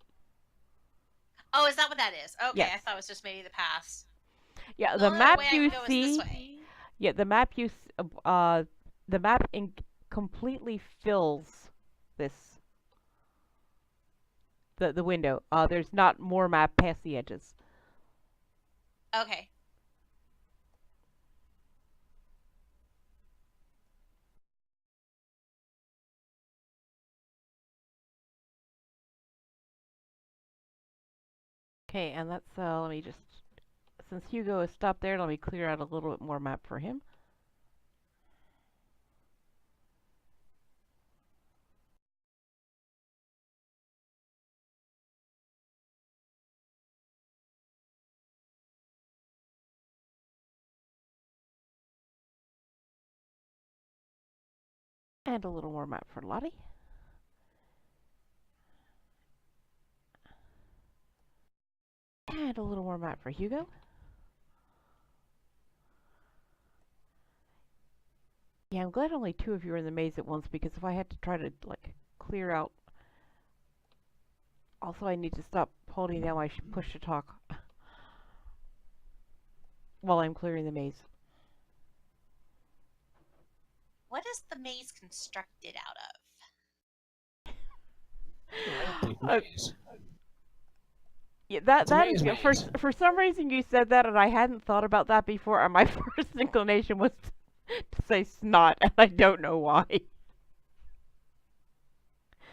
Oh, is that what that is? Okay, Yes. I thought it was just maybe the pass. Yeah, The the only map way I you can go is see. this way. Yeah, the map completely fills this the window. There's not more map past the edges. Okay. Okay, and that's let me just since Hugo has stopped there, let me clear out a little bit more map for him. And a little more map for Lottie. And a little more map for Hugo. Yeah, I'm glad only two of you are in the maze at once because if I had to try to like clear out. Also, I need to stop holding down my push to talk while I'm clearing the maze. What is the maze constructed out of? Maze. Yeah, that It's a that is maze. for some reason you said that and I hadn't thought about that before and my first inclination was to say snot and I don't know why.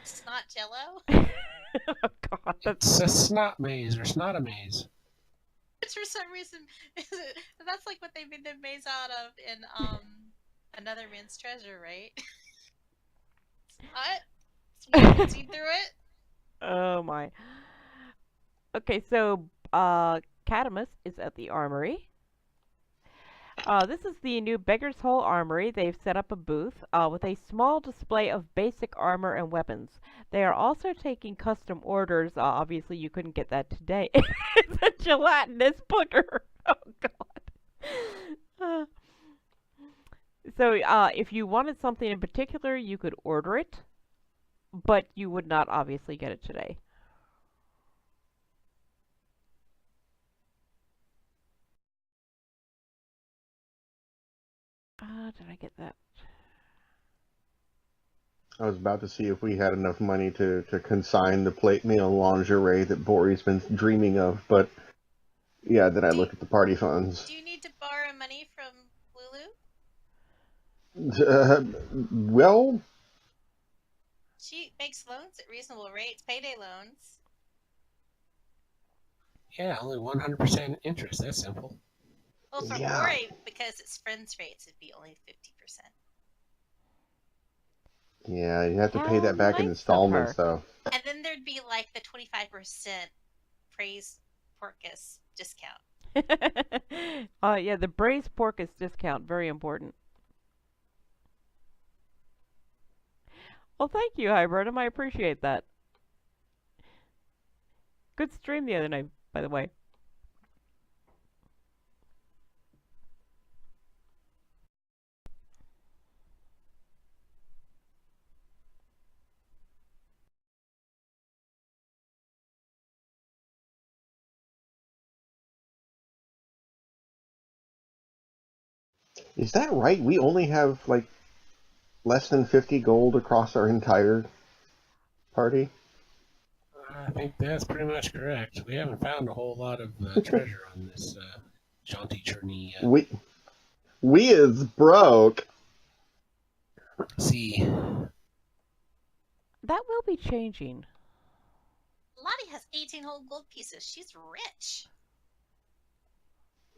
Snot Jello? Oh god, It's a snot maze or snot a maze. It's for some reason that's like what they made the maze out of in Another Man's Treasure, right? Snot? So you can see through it? oh my. Okay, so Cadymus is at the armory. This is the new Beggar's Hole Armory. They've set up a booth with a small display of basic armor and weapons. They are also taking custom orders. Obviously, you couldn't get that today. It's a gelatinous booger. Oh, God. So, if you wanted something in particular, you could order it, but you would not obviously get it today. Did I get that? I was about to see if we had enough money to consign the plate mail lingerie that Bori's been dreaming of, but yeah, then I look at the party funds. Do you need to borrow money from Lulu? Well, She makes loans at reasonable rates, payday loans. Yeah, only 100% interest. That's simple. Well, for Yeah. Bori, because it's friends rates, it'd be only 50%. yeah, you have to pay How that back in nice of installments, her. though. And then there'd be like the 25% praise porcus discount. Yeah, the braised pork is discount. Very important. Well, thank you, Hybridum. I appreciate that. Good stream the other night, by the way. Is that right? We only have like less than 50 gold across our entire party? I think that's pretty much correct. We haven't found a whole lot of treasure on this jaunty journey yet. We is broke. See, That will be changing. Lottie has 18 whole gold pieces. She's rich.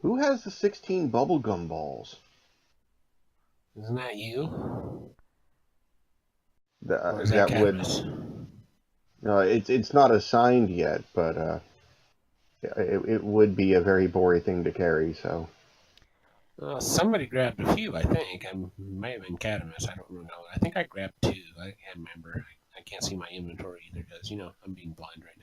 Who has the 16 bubblegum balls? isn't that you? That, Or is that would. Cadymus? No, it's not assigned yet, but it would be a very Bori thing to carry. So. Somebody grabbed a few, I think. I might have been Cadymus. I don't know. I think I grabbed 2. I can't remember. I can't see my inventory either because, I'm being blind right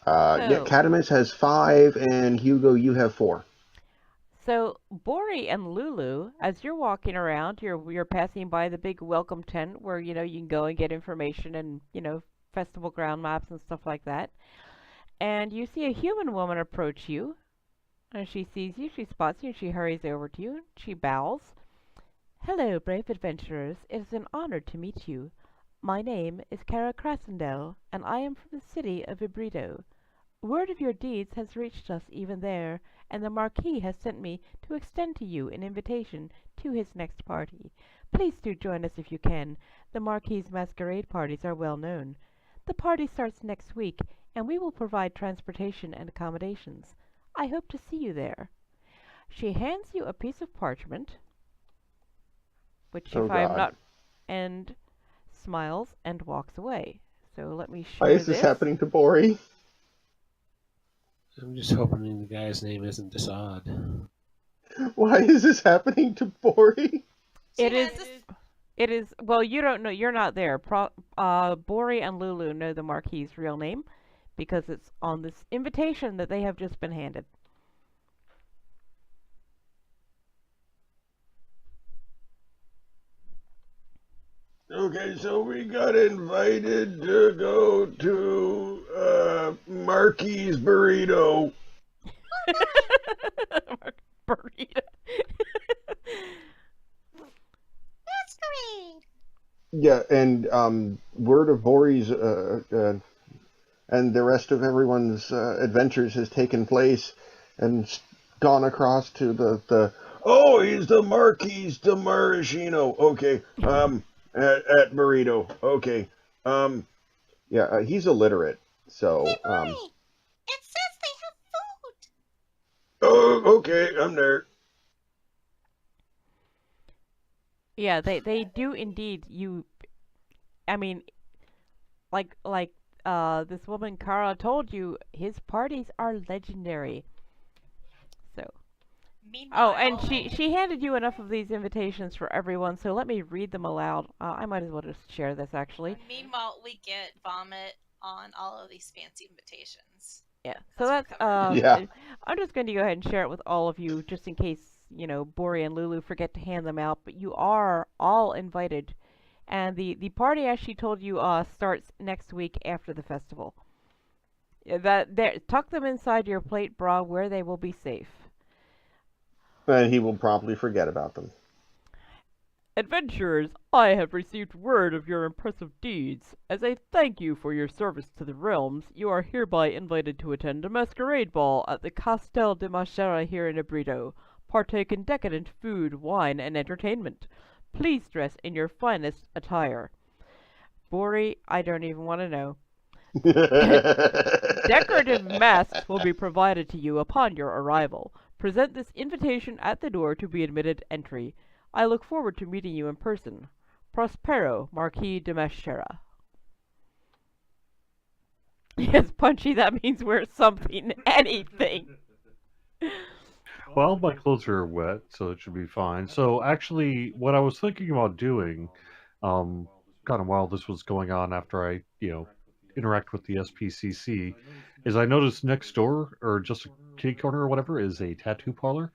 now. Yeah, Cadymus has 5, and Hugo, you have 4. So Bori and Lulu, as you're walking around, you're passing by the big welcome tent where you can go and get information and festival ground maps and stuff like that. And you see a human woman approach you. And she sees you, she spots you, and she hurries over to you. She bows. Hello, brave adventurers. It is an honor to meet you. My name is Kara Krassendell, and I am from the city of Ibrido. Word of your deeds has reached us even there, and the Marquis has sent me to extend to you an invitation to his next party. Please do join us if you can. The Marquis's masquerade parties are well known. The party starts next week, and we will provide transportation and accommodations. I hope to see you there. She hands you a piece of parchment, which you find not, and smiles and walks away. So let me share Why is this happening to Bori? I'm just hoping the guy's name isn't Desaad. Why is this happening to Bori? It is. Well, you don't know. You're not there. Bori and Lulu know the Marquis's real name because it's on this invitation that they have just been handed. Okay, so we got invited to go to Marquis Burrito. Burrito. Masquerade. Yeah, and word of Bori's and the rest of everyone's adventures has taken place and gone across to the oh, he's the Marquis de Maraschino. Okay, at Burrito. Okay, yeah, he's illiterate, so Hey, Bori, it says they have food. Oh, okay, I'm there. Yeah, they do indeed. I mean, like this woman Kara told you, his parties are legendary. So. Meanwhile, Oh, and she handed you enough of these invitations for everyone, so let me read them aloud. I might as well just share this, actually. Meanwhile, we get vomit on all of these fancy invitations. Yeah, so that's Yeah. I'm just going to go ahead and share it with all of you, just in case, Bori and Lulu forget to hand them out, but you are all invited. And the party, as she told you, starts next week after the festival. Tuck them inside your plate bra where they will be safe. And he will promptly forget about them. Adventurers, I have received word of your impressive deeds. As a thank you for your service to the realms, you are hereby invited to attend a masquerade ball at the Castel de Machera here in Ibrido. Partake in decadent food, wine, and entertainment. Please dress in your finest attire. Bori, I don't even want to know. Decorative masks will be provided to you upon your arrival. Present this invitation at the door to be admitted entry. I look forward to meeting you in person. Prospero, Marquis de Machera. Yes, Punchy, that means wear something, anything. Well, my clothes are wet, so it should be fine. So actually, what I was thinking about doing, kind of while this was going on after I, interact with the SPCC, is I noticed next door, or just a kitty corner or whatever, is a tattoo parlor.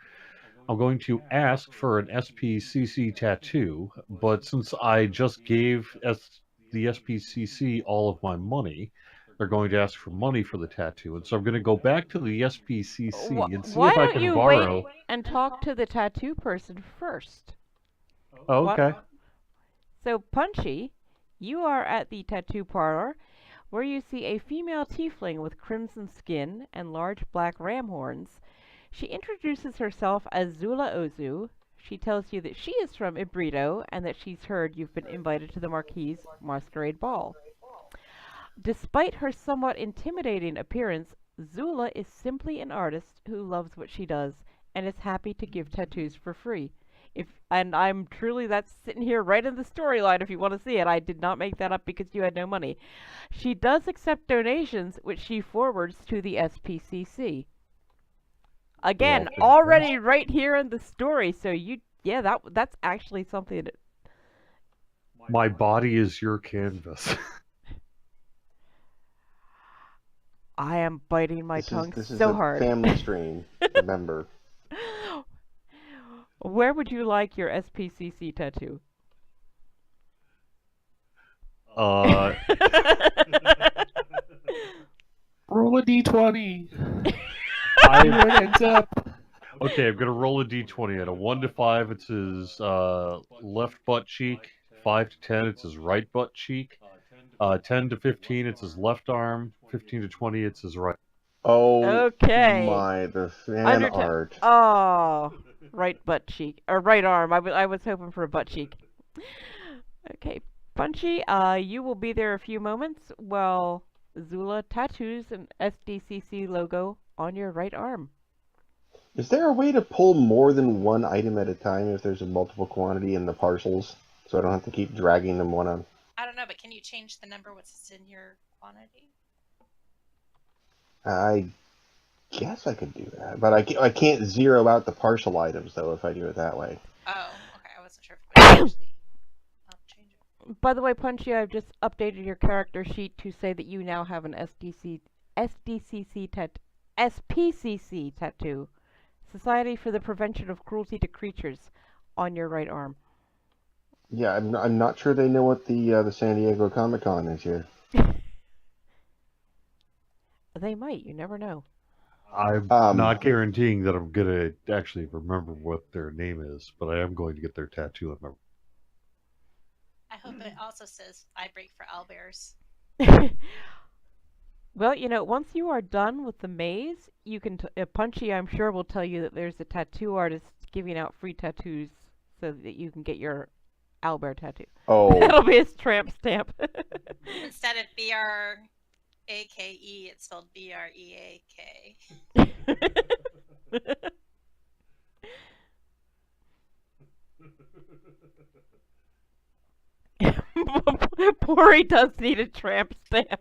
I'm going to ask for an SPCC tattoo, but since I just gave the SPCC all of my money, are going to ask for money for the tattoo, and so I'm going to go back to the SPCC and see Why if I don't can you borrow. wait and talk to the tattoo person first? Oh, What- okay. So, Punchy, you are at the tattoo parlor where you see a female tiefling with crimson skin and large black ram horns. She introduces herself as Zula Ozu. She tells you that she is from Ibrido and that she's heard you've been invited to the Marquis's masquerade ball. Despite her somewhat intimidating appearance, Zula is simply an artist who loves what she does and is happy to give tattoos for free. And I'm truly, that's sitting here right in the storyline if you want to see it. I did not make that up because you had no money. She does accept donations, which she forwards to the SPCC. Again, Well, already right here in the story. So that's actually something that My body is your canvas. I am biting my tongue This is so a hard. family stream. Remember. Where would you like your SPCC tattoo? Roll a d20. I See where it ends up. Okay, I'm gonna roll a d20. At a 1 to 5, it's his left butt cheek. 5 to 10, it's his right butt cheek. 10 to 15, it's his left arm. 15 to 20, it's his right. Oh Okay. my, the fan Under te- art. Oh, right butt cheek or right arm. I was hoping for a butt cheek. Okay, Punchy. You will be there a few moments while Zula tattoos an SDCC logo on your right arm. Is there a way to pull more than one item at a time if there's a multiple quantity in the parcels? So I don't have to keep dragging them one on. I don't know, but can you change the number what's in your quantity? I guess I could do that, but I can't zero out the parcel items though if I do it that way. Oh, okay. I wasn't sure if it would actually change it. By the way, Punchy, I've just updated your character sheet to say that you now have an SPCC tattoo, Society for the Prevention of Cruelty to Creatures, on your right arm. Yeah, I'm not sure they know what the San Diego Comic Con is here. They might. You never know. I'm not guaranteeing that I'm gonna actually remember what their name is, but I am going to get their tattoo in my. I hope it also says I break for owlbears. Well, once you are done with the maze, you can. Punchy, I'm sure, will tell you that there's a tattoo artist giving out free tattoos so that you can get your owlbear tattoo. Oh. That'll be his tramp stamp. Instead of BRAKE, it's spelled BREAK. Bori does need a tramp stamp.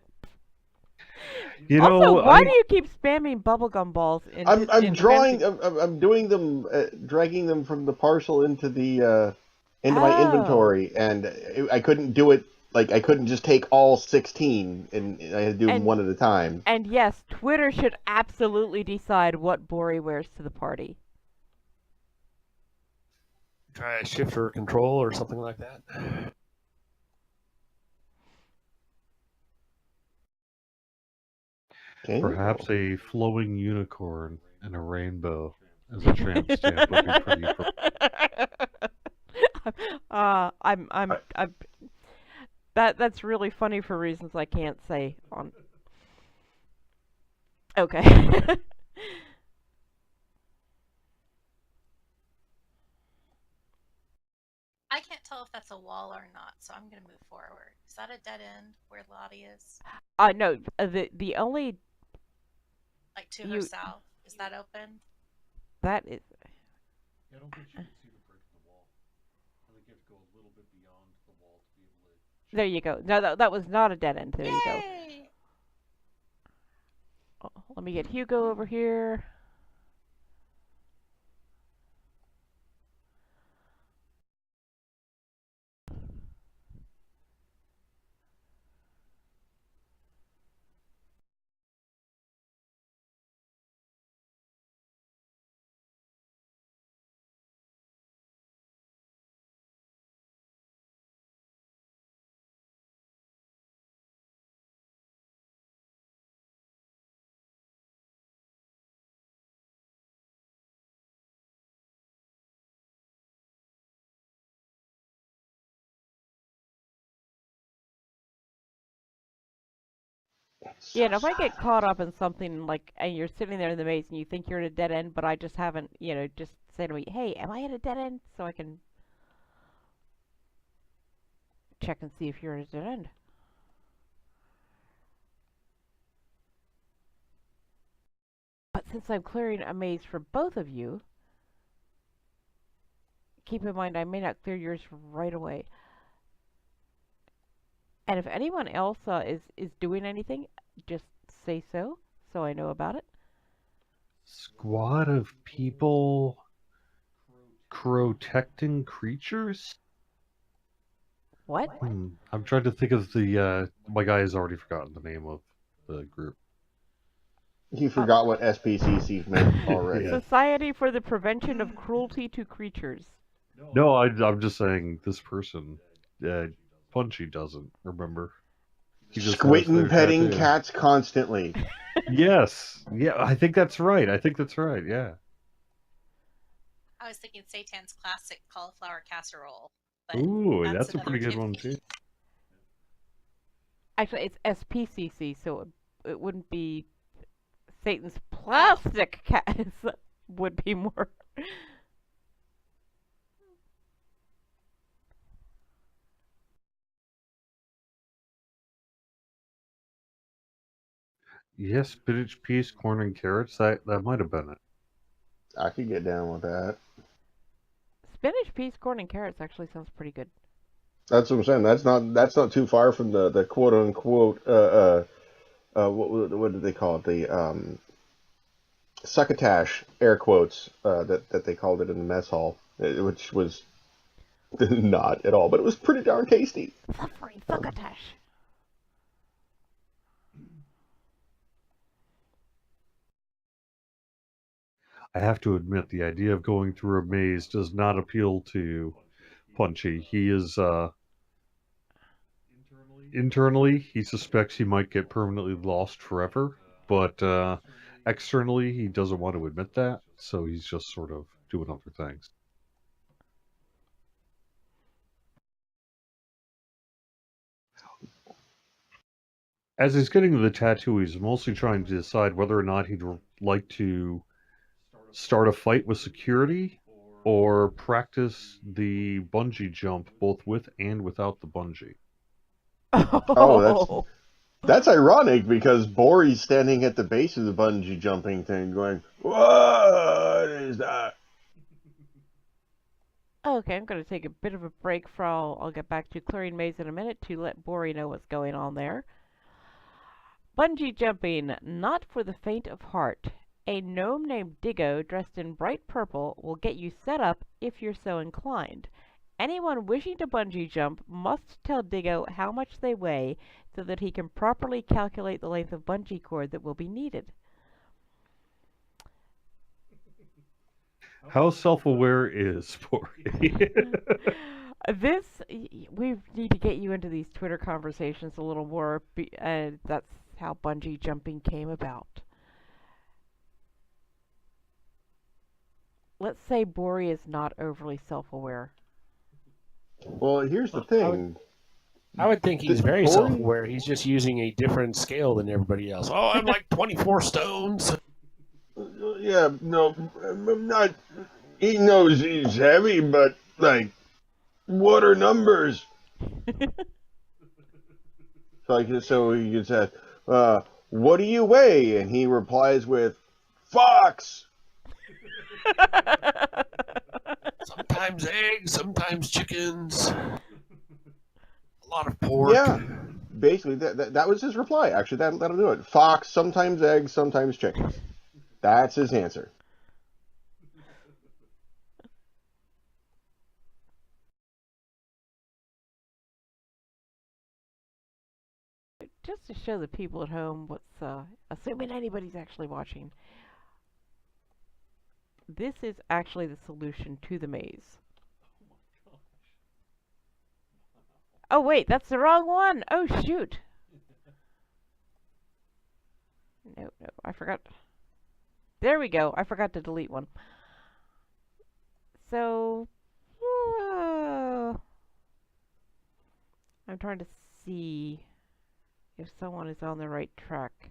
Also, why do you keep spamming bubblegum balls? I'm drawing. I'm doing them, dragging them from the parcel into the into my inventory, and I couldn't do it. Like I couldn't just take all 16, and I had to do them one at a time. And yes, Twitter should absolutely decide what Bori wears to the party. Try shift or control or something like that. Perhaps a flowing unicorn and a rainbow as a tramp stamp would be pretty. That's really funny for reasons I can't say on. Okay. I can't tell if that's a wall or not, so I'm gonna move forward. Is that a dead end where Lottie is? No. The only. Like to her south. Is that open? That is. Yeah, I don't think you can see the break in the wall. I think you have to go a little bit beyond the wall to be able to. There you go. No, that was not a dead end. There you go. Yay! Oh, let me get Hugo over here. So Yeah, and if I get sorry. caught up in something like, and you're sitting there in the maze and you think you're at a dead end, but I just haven't, just say to me, hey, am I at a dead end? So I can check and see if you're at a dead end. But since I'm clearing a maze for both of you, keep in mind I may not clear yours right away. And if anyone else is doing anything, just say so I know about it. Squad of people protecting creatures? What? I'm trying to think of the. My guy has already forgotten the name of the group. He forgot what SPCC meant already. Yeah. Society for the Prevention of Cruelty to Creatures. No, I'm just saying this person, Punchy doesn't remember. He just has Squitten their petting tattoo. cats constantly. Yes, yeah, I think that's right. Yeah. I was thinking Satan's classic cauliflower casserole. But Ooh, that's a another pretty good Tiffany. one too. Actually, it's SPCC, so it wouldn't be Satan's plastic cat. Would be more. Yes, spinach, peas, corn, and carrots. That might have been it. I could get down with that. Spinach, peas, corn, and carrots actually sounds pretty good. That's what I'm saying. That's not too far from the quote unquote what did they call it? The succotash, air quotes, that they called it in the mess hall, which was not at all, but it was pretty darn tasty. Suffering succotash. I have to admit, the idea of going through a maze does not appeal to Punchy. He is internally he suspects he might get permanently lost forever, but externally he doesn't want to admit that, so he's just sort of doing other things. As he's getting the tattoo, he's mostly trying to decide whether or not he'd like to start a fight with security or practice the bungee jump both with and without the bungee. Oh, that's ironic because Bori's standing at the base of the bungee jumping thing, going, "What is that?" Okay, I'm going to take a bit of a break for I'll get back to clearing maze in a minute to let Bori know what's going on there. Bungee jumping, not for the faint of heart. A gnome named Diggo, dressed in bright purple, will get you set up if you're so inclined. Anyone wishing to bungee jump must tell Diggo how much they weigh so that he can properly calculate the length of bungee cord that will be needed. How self-aware is Bori? We need to get you into these Twitter conversations a little more. That's how bungee jumping came about. Let's say Bori is not overly self-aware. Well, here's the thing. I would think he's Th- very Bori- self-aware. He's just using a different scale than everybody else. Oh, I'm like 24 stones. Yeah, no, I'm not. He knows he's heavy, but like, what are numbers? So he can say, "What do you weigh?" And he replies with, "Fox." Sometimes eggs, sometimes chickens. A lot of pork. Yeah, basically that was his reply. Actually, that'll do it. Fox, sometimes eggs, sometimes chickens. That's his answer. Just to show the people at home what's, assuming anybody's actually watching, this is actually the solution to the maze. Oh wait, that's the wrong one! Oh shoot! No, I forgot. There we go, I forgot to delete one. So, I'm trying to see. if someone is on the right track.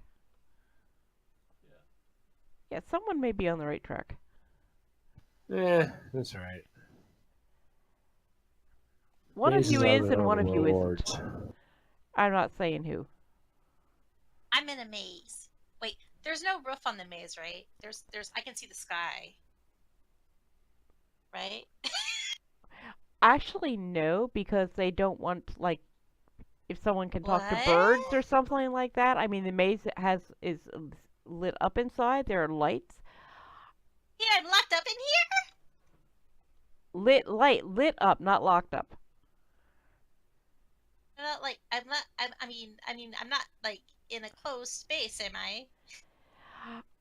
Yeah, someone may be on the right track. That's all right. One of you Mazes are is their and own one of you isn't. rewards. I'm not saying who. I'm in a maze. Wait, there's no roof on the maze, right? There's I can see the sky. Right? Actually, no, because they don't want, like, if someone can talk to What? birds or something like that. I mean, the maze is lit up inside. There are lights. Yeah, I'm locked up in here? Lit up, not locked up. I'm not like I'm not like in a closed space, am I?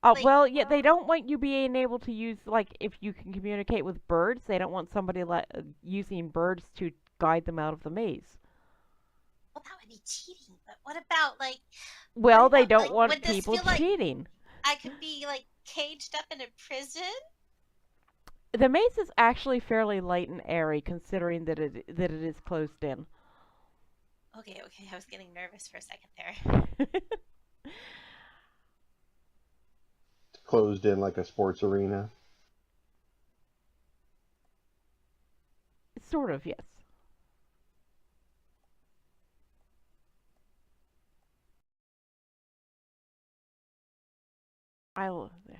Like, Well, yeah, they don't want you being able to use, like, if you can communicate with birds, they don't want somebody using birds to guide them out of the maze. well, that would be cheating. But what about like? Well, what they about, don't like, want would this people feel like cheating. I could be like caged up in a prison? The maze is actually fairly light and airy, considering that it is closed in. Okay, I was getting nervous for a second there. Closed in like a sports arena. Sort of, yes.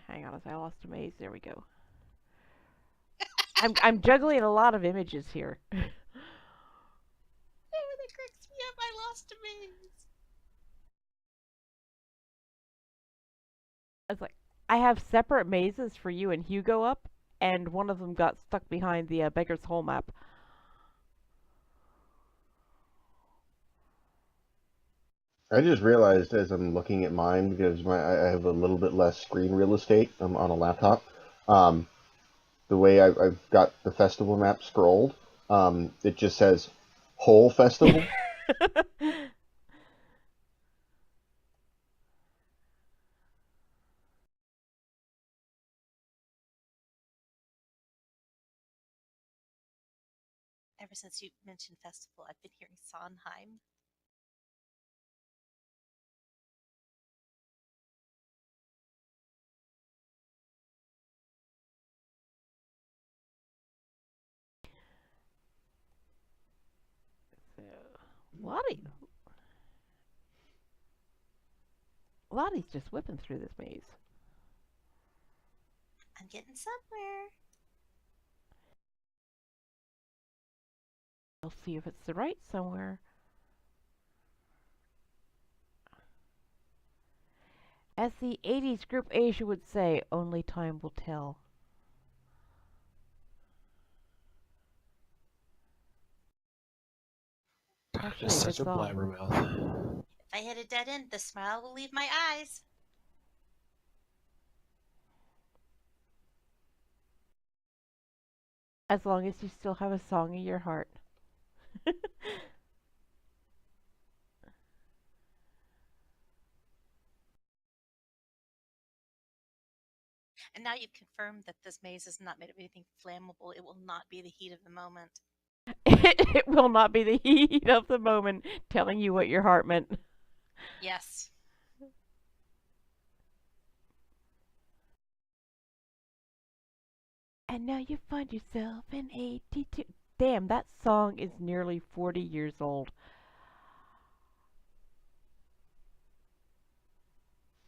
Hang on, I lost a maze. There we go. I'm juggling a lot of images here. Oh, that cracks me up. I lost a maze. It's like I have separate mazes for you and Hugo up, and one of them got stuck behind the Beggar's Hole map. I just realized as I'm looking at mine because I have a little bit less screen real estate on a laptop. The way I've got the festival map scrolled, it just says whole festival. Ever since you mentioned festival, I've been hearing Sondheim. So, Lottie's just whipping through this maze. I'm getting somewhere. I'll see if it's the right somewhere. As the 80s group Asia would say, only time will tell. Actually, Just such good a song. blabbermouth. If I hit a dead end, the smile will leave my eyes. As long as you still have a song in your heart. And now you've confirmed that this maze is not made of anything flammable. It will not be the heat of the moment. It will not be the heat of the moment telling you what your heart meant. Yes. And now you find yourself in 82. Damn, that song is nearly 40 years old.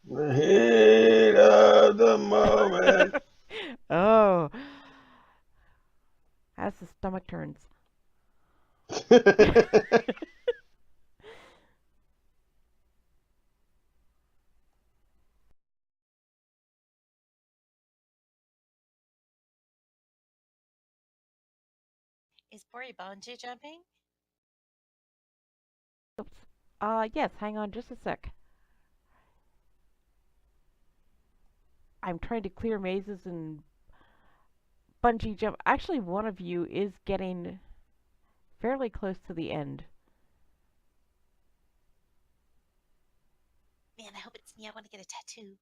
The heat of the moment. Oh. As the stomach turns. Is Bori bungee jumping? Oops. Yes, hang on just a sec. I'm trying to clear mazes and bungee jump. Actually, one of you is getting fairly close to the end. Man, I hope it's me. I want to get a tattoo.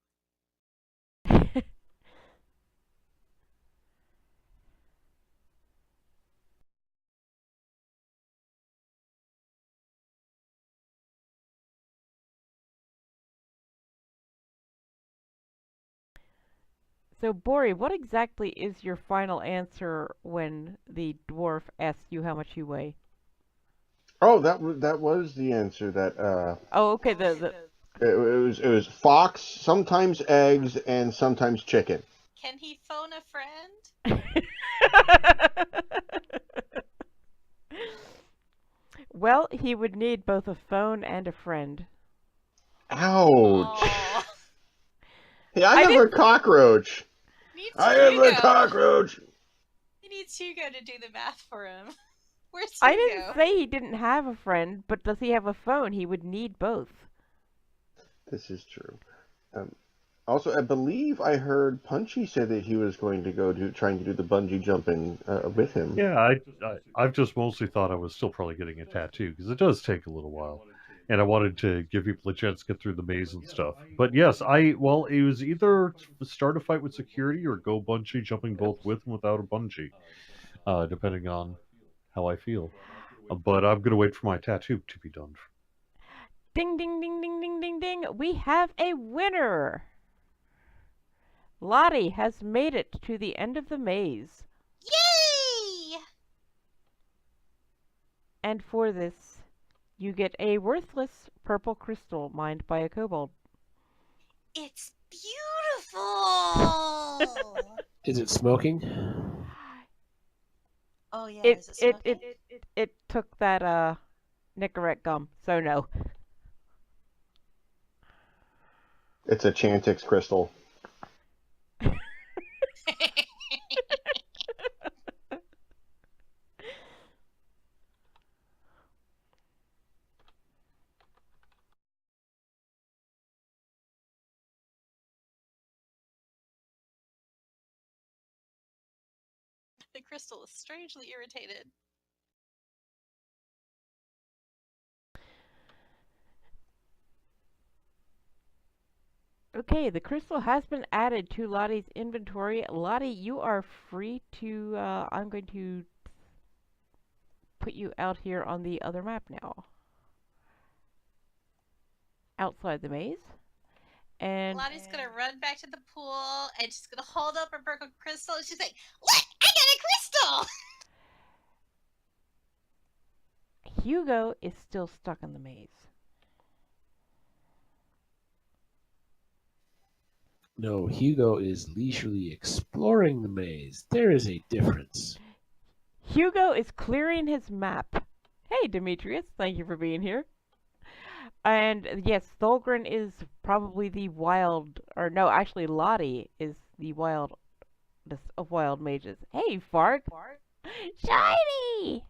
So, Bori, what exactly is your final answer when the dwarf asks you how much you weigh? Oh, that was the answer. That Oh, okay. it was fox, sometimes eggs, and sometimes chicken. Can he phone a friend? Well, he would need both a phone and a friend. Ouch! Oh, Hey, I I have a didn't. cockroach. needs I have a Hugo. cockroach. He needs Hugo to do the math for him. Where's I Hugo? didn't say he didn't have a friend, but does he have a phone? He would need both. This is true. Also, I believe I heard Punchy say that he was going to go trying to do the bungee jumping with him. Yeah, I've just mostly thought I was still probably getting a tattoo because it does take a little while, and I wanted to give people a chance to get through the maze and stuff. But yes, it was either start a fight with security or go bungee jumping both with and without a bungee, depending on how I feel. But I'm gonna wait for my tattoo to be done. Ding, ding, ding, ding, ding, ding, ding. We have a winner. Lottie has made it to the end of the maze. Yay! And for this, you get a worthless purple crystal mined by a kobold. It's beautiful. Is it smoking? Oh yeah, It is it it smoking? it took that Nicorette gum, so no. It's a Chantix crystal. The crystal is strangely irritated. Okay, the crystal has been added to Lottie's inventory. Lottie, you are free to. I'm going to put you out here on the other map now. Outside the maze. And Lottie's gonna run back to the pool and she's gonna hold up her purple crystal and she's like, "Look, I got a crystal!" Hugo is still stuck in the maze. No, Hugo is leisurely exploring the maze. There is a difference. Hugo is clearing his map. Hey, Demetrius, thank you for being here. And yes, Thulgrin is probably the wild, or no, actually Lottie is the wildest of wild mages. Hey, Fark! Shiny!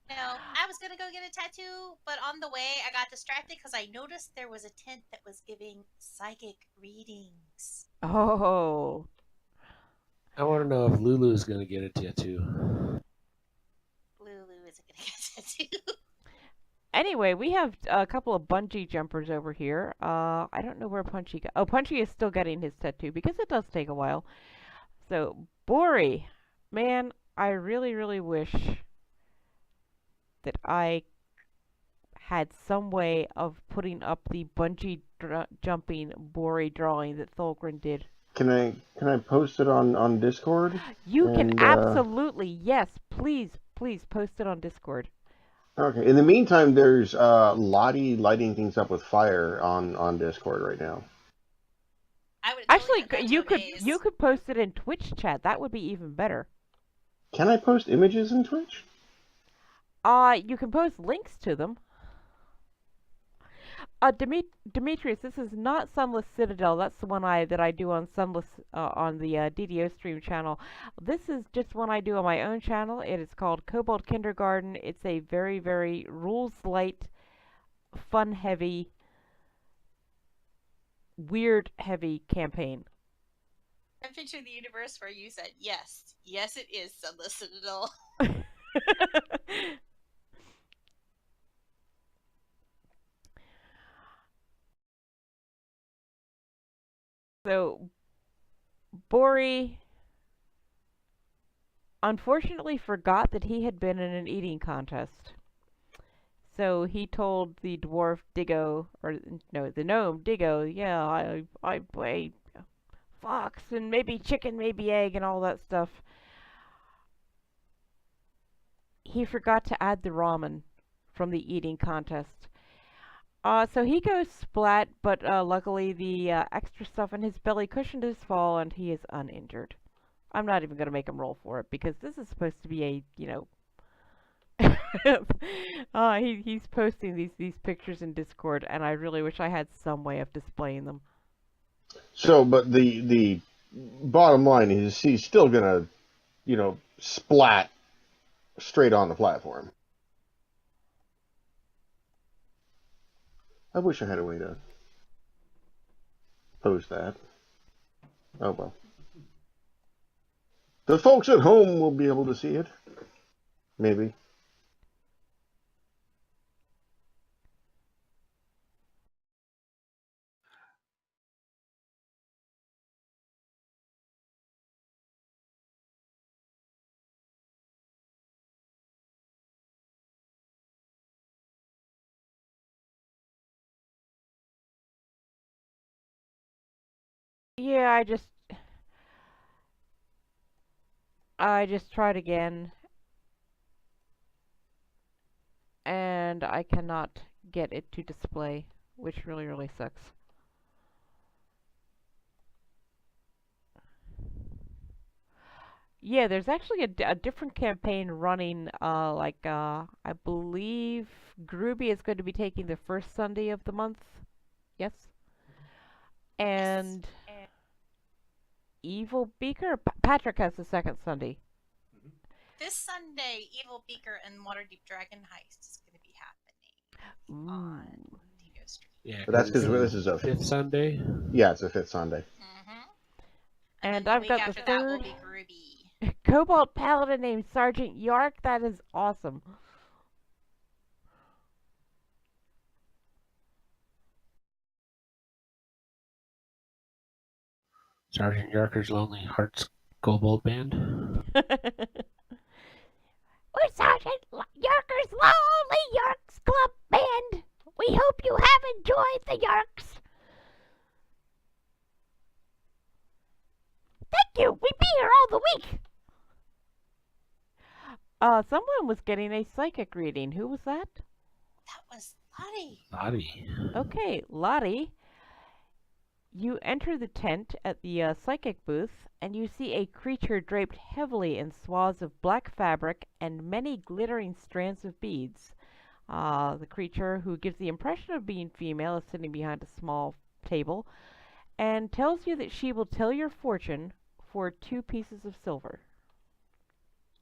No, I was gonna go get a tattoo, but on the way I got distracted because I noticed there was a tent that was giving psychic readings. Oh. I want to know if Lulu is going to get a tattoo. Lulu isn't gonna get a tattoo. Anyway, we have a couple of bungee jumpers over here. I don't know where Punchy got. Oh, Punchy is still getting his tattoo because it does take a while. So, Bori, man, I really, really wish that I had some way of putting up the bungee jumping Bori drawing that Thulgrin did. Can I post it on Discord? You can And, absolutely, yes, please, please post it on Discord. Okay. In the meantime, there's Lottie lighting things up with fire on Discord right now. I would Actually, totally you could post it in Twitch chat. That would be even better. Can I post images in Twitch? You can post links to them. Demetrius, this is not Sunless Citadel. That's the one that I do on Sunless on the DDO stream channel. This is just one I do on my own channel. It is called Kobold Kindergarten. It's a very, very rules light, fun heavy, weird heavy campaign. I'm picturing the universe where you said yes, yes, it is Sunless Citadel. So, Bori unfortunately forgot that he had been in an eating contest. So he told the dwarf Diggo, or no, the gnome Diggo, yeah, I weigh fox and maybe chicken, maybe egg, and all that stuff. He forgot to add the ramen from the eating contest. So he goes splat, but luckily the extra stuff in his belly cushioned his fall, and he is uninjured. I'm not even going to make him roll for it because this is supposed to be a, he's posting these pictures in Discord, and I really wish I had some way of displaying them. So, but the bottom line is he's still gonna, splat straight on the platform. I wish I had a way to post that. Oh well. The folks at home will be able to see it. Maybe. Yeah, I just tried again, and I cannot get it to display, which really, really sucks. Yeah, there's actually a different campaign running, I believe Groovy is going to be taking the first Sunday of the month. Yes? And Evil Beaker? Patrick has the second Sunday. This Sunday, Evil Beaker and Waterdeep Dragon Heist is going to be happening on Digo Street. Yeah, But that's because this is a fifth Sunday. Yeah, it's a fifth Sunday. And then I've got the after that will third be Groovy. Kobold Paladin named Sergeant Yark. That is awesome. Sergeant Yarker's Lonely Hearts Kobold Band. We're Sergeant Yarker's Lonely Yarks Club Band. We hope you have enjoyed the Yarks. Thank you. We be here all the week. Someone was getting a psychic reading. Who was that? That was Lottie. Lottie. Okay, Lottie. You enter the tent at the psychic booth, and you see a creature draped heavily in swaths of black fabric and many glittering strands of beads. The creature, who gives the impression of being female, is sitting behind a small table and tells you that she will tell your fortune for 2 pieces of silver.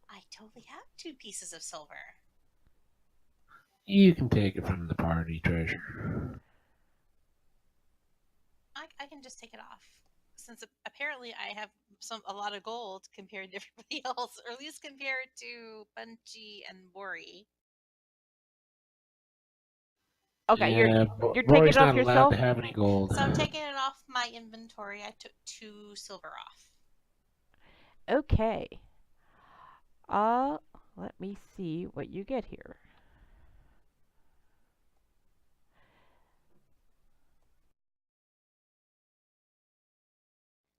I totally have 2 pieces of silver. You can take it from the party treasure. I can just take it off, since apparently I have a lot of gold compared to everybody else, or at least compared to Punchy and Bori. Okay, yeah, you're Bori's taking it off not yourself? allowed to have any gold. So I'm taking it off my inventory. I took 2 silver off. Okay. Let me see what you get here.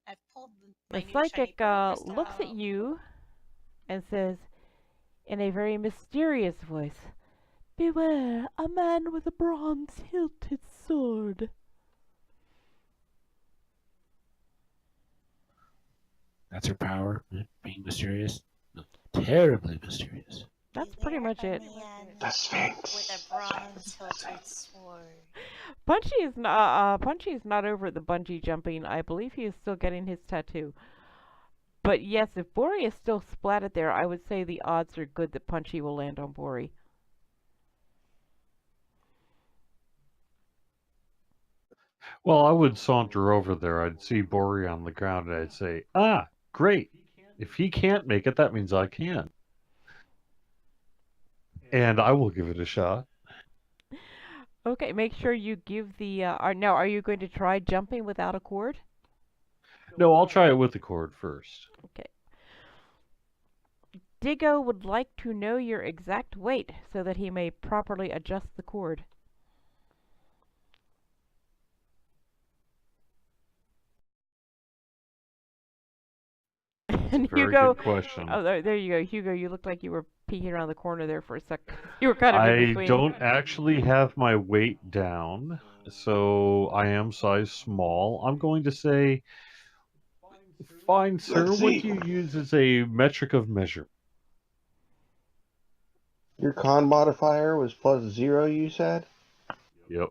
I've pulled The my new shiny psychic pearl crystal looks out. at you and says, in a very mysterious voice, "Beware, a man with a bronze-hilted sword." That's her power, being mysterious. No, terribly mysterious. That's pretty much it. The Sphinx. With a bronze-hilted sword. Punchy is not over at the bungee jumping. I believe he is still getting his tattoo. But yes, if Bori is still splatted there, I would say the odds are good that Punchy will land on Bori. Well, I would saunter over there. I'd see Bori on the ground, and I'd say, "Ah, great! If he can't make it, that means I can, and I will give it a shot." Okay, make sure you give the. Now, are you going to try jumping without a cord? No, I'll try it with the cord first. Okay. Digo would like to know your exact weight so that he may properly adjust the cord. That's And a very Hugo, good question. oh, there you go, Hugo. You looked like you were peeking around the corner there for a sec. You were kind of in I between. don't actually have my weight down, so I am size small. I'm going to say, fine, sir. Let's What see. do you use as a metric of measure? Your con modifier was +0, you said? Yep.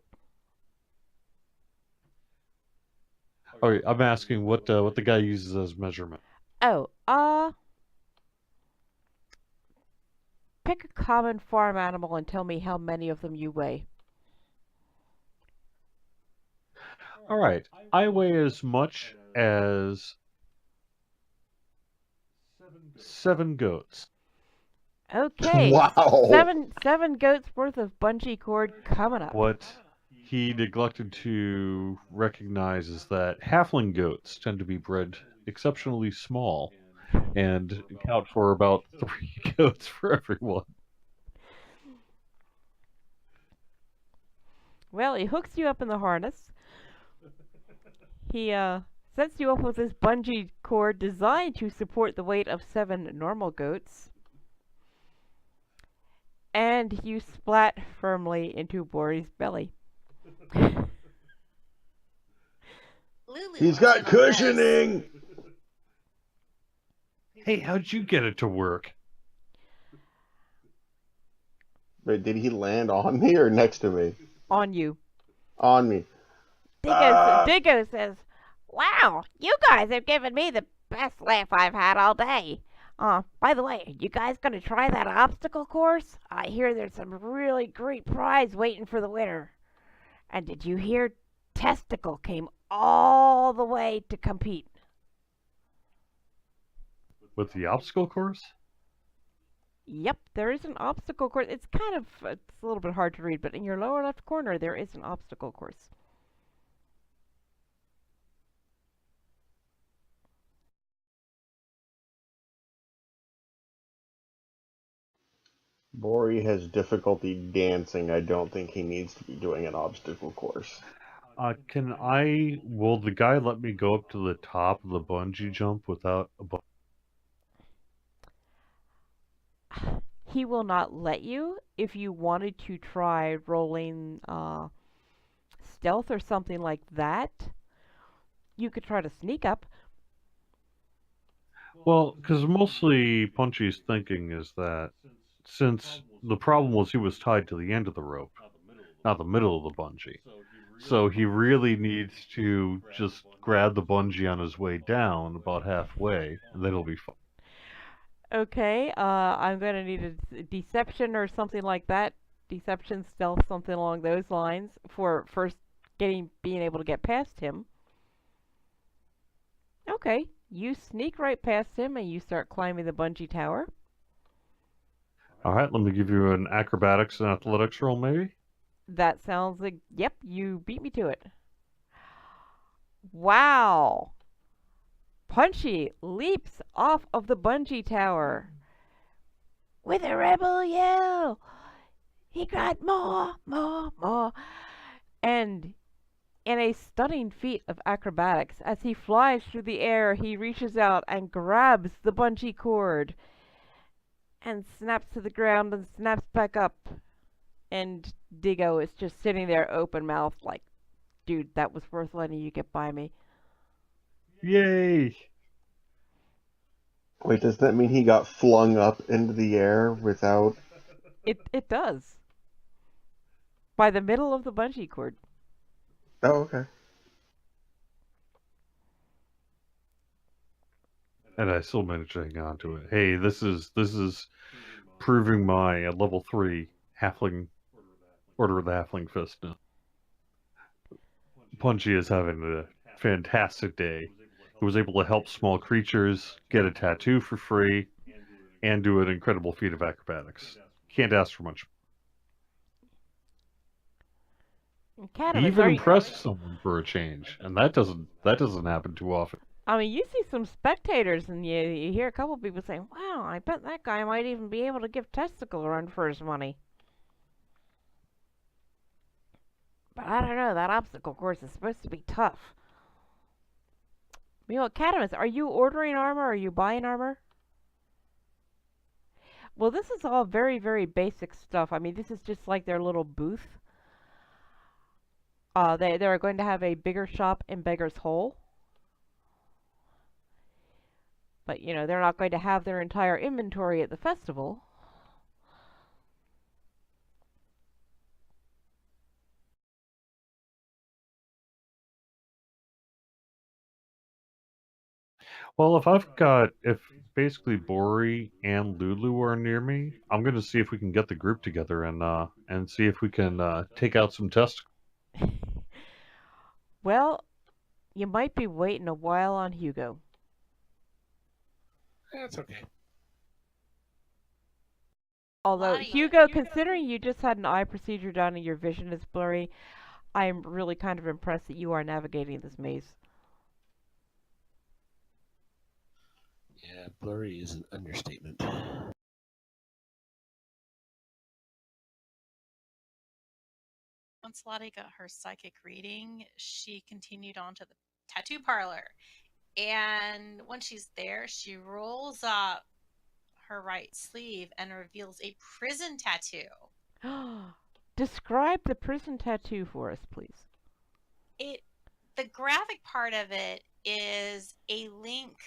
Okay, I'm asking what the guy uses as measurement. Oh, pick a common farm animal and tell me how many of them you weigh. All right, I weigh as much as 7 goats. Okay. Wow. Seven goats worth of bungee cord coming up. What he neglected to recognize is that halfling goats tend to be bred exceptionally small and account for about 3 goats for everyone. Well, he hooks you up in the harness. He sets you up with this bungee cord designed to support the weight of 7 normal goats. And you splat firmly into Bori's belly. Lulu He's wants got in on this. cushioning! Hey, how'd you get it to work? Wait, did he land on me or next to me? On you. On me. Diggo says, "Wow, you guys have given me the best laugh I've had all day. By the way, you guys gonna try that obstacle course? I hear there's some really great prize waiting for the winner. And did you hear Testicle came all the way to compete?" With the obstacle course? Yep, there is an obstacle course. It's a little bit hard to read, but in your lower left corner there is an obstacle course. Bori has difficulty dancing. I don't think he needs to be doing an obstacle course. Will the guy let me go up to the top of the bungee jump without a He will not let you. If you wanted to try rolling stealth or something like that, you could try to sneak up. Well, because mostly Punchy's thinking is that since the problem was he was tied to the end of the rope, not the middle of the bungee, so he really needs to just grab the bungee on his way down about halfway, and then he'll be fine. Okay, I'm going to need a deception or something like that. Deception, stealth, something along those lines for first being able to get past him. Okay, you sneak right past him and you start climbing the bungee tower. All right, let me give you an acrobatics and athletics roll, maybe. That sounds like, yep, you beat me to it. Wow! Punchy leaps off of the bungee tower. With a rebel yell, he cried, "More, more, more!" And in a stunning feat of acrobatics, as he flies through the air, he reaches out and grabs the bungee cord and snaps to the ground and snaps back up. And Diggo is just sitting there open mouthed like, "Dude, that was worth letting you get by me." Yay! Wait, does that mean he got flung up into the air without... It does. By the middle of the bungee cord. Oh, okay. And I still managed to hang on to it. Hey, this is proving my level 3 halfling Order of the Halfling Fist now. Punchy is having a fantastic day. He was able to help small creatures, get a tattoo for free, and do an incredible feat of acrobatics. Can't ask for much. He even impressed someone for a change, and that doesn't happen too often. I mean, you see some spectators, and you hear a couple people saying, "Wow, I bet that guy might even be able to give Testicle a run for his money." But I don't know, that obstacle course is supposed to be tough. Meanwhile, Cadymus, are you ordering armor or are you buying armor? Well, this is all very, very basic stuff. I mean, this is just like their little booth. They're going to have a bigger shop in Beggar's Hole. But, you know, they're not going to have their entire inventory at the festival. Well, if basically Bori and Lulu are near me, I'm going to see if we can get the group together and see if we can take out some testicles. Well, you might be waiting a while on Hugo. That's okay. Although, Lottie. Hugo, considering you just had an eye procedure done and your vision is blurry, I'm really kind of impressed that you are navigating this maze. Yeah, blurry is an understatement. Once Lottie got her psychic reading, she continued on to the tattoo parlor. And when she's there, she rolls up her right sleeve and reveals a prison tattoo. Describe the prison tattoo for us, please. The graphic part of it is a link.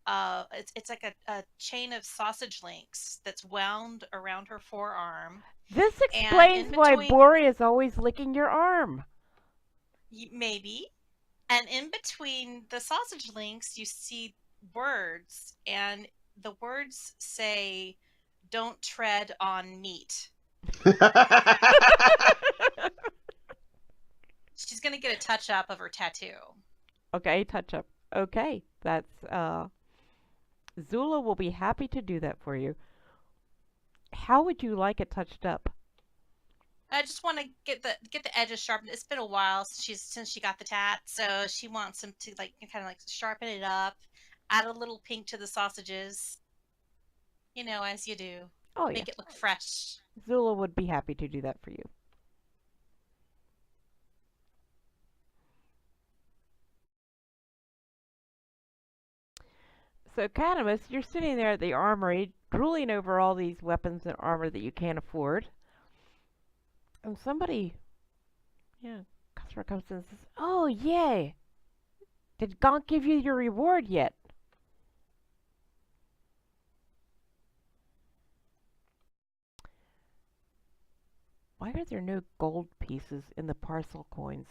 It's like a chain of sausage links that's wound around her forearm. This explains why Bori is always licking your arm. Maybe. And in between the sausage links, you see words, and the words say, "Don't tread on meat." She's gonna get a touch up of her tattoo. Okay, touch up. Okay, that's Zula will be happy to do that for you. How would you like it touched up? I just want to get the edges sharpened. It's been a while since she got the tat, so she wants him to kind of sharpen it up, add a little pink to the sausages. You know, as you do. Oh, Make it look fresh. Zula would be happy to do that for you. So, Cadymus, you're sitting there at the armory, drooling over all these weapons and armor that you can't afford. And customer comes in and says, "Oh, yay! Did Gonk give you your reward yet?" Why are there no gold pieces in the parcel coins?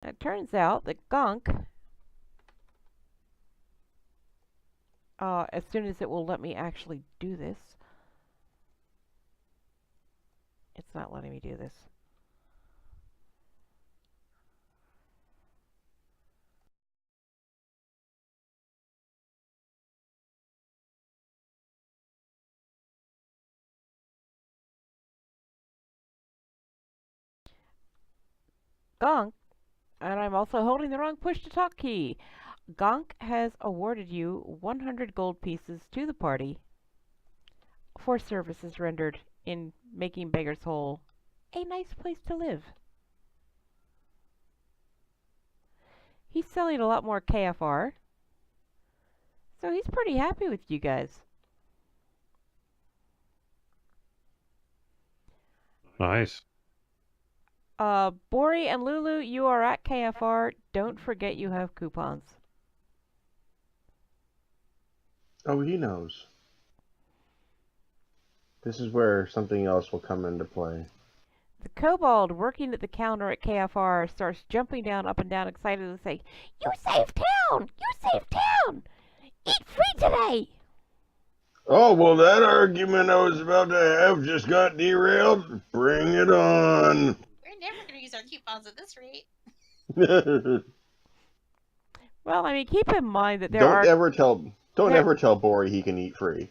It turns out that Gonk, as soon as it will let me actually do this, it's not letting me do this. Gonk, and I'm also holding the wrong push-to-talk key. Gonk has awarded you 100 gold pieces to the party for services rendered in making Beggar's Hole a nice place to live. He's selling a lot more KFR, so he's pretty happy with you guys. Nice. Bori and Lulu, you are at KFR. Don't forget you have coupons. Oh, he knows. This is where something else will come into play. The kobold working at the counter at KFR starts jumping down, up and down, excitedly saying, "You saved town! You saved town! Eat free today!" Oh, well, that argument I was about to have just got derailed. Bring it on. We're never going to use our coupons at this rate. Well, I mean, keep in mind that Don't ever tell Bori he can eat free.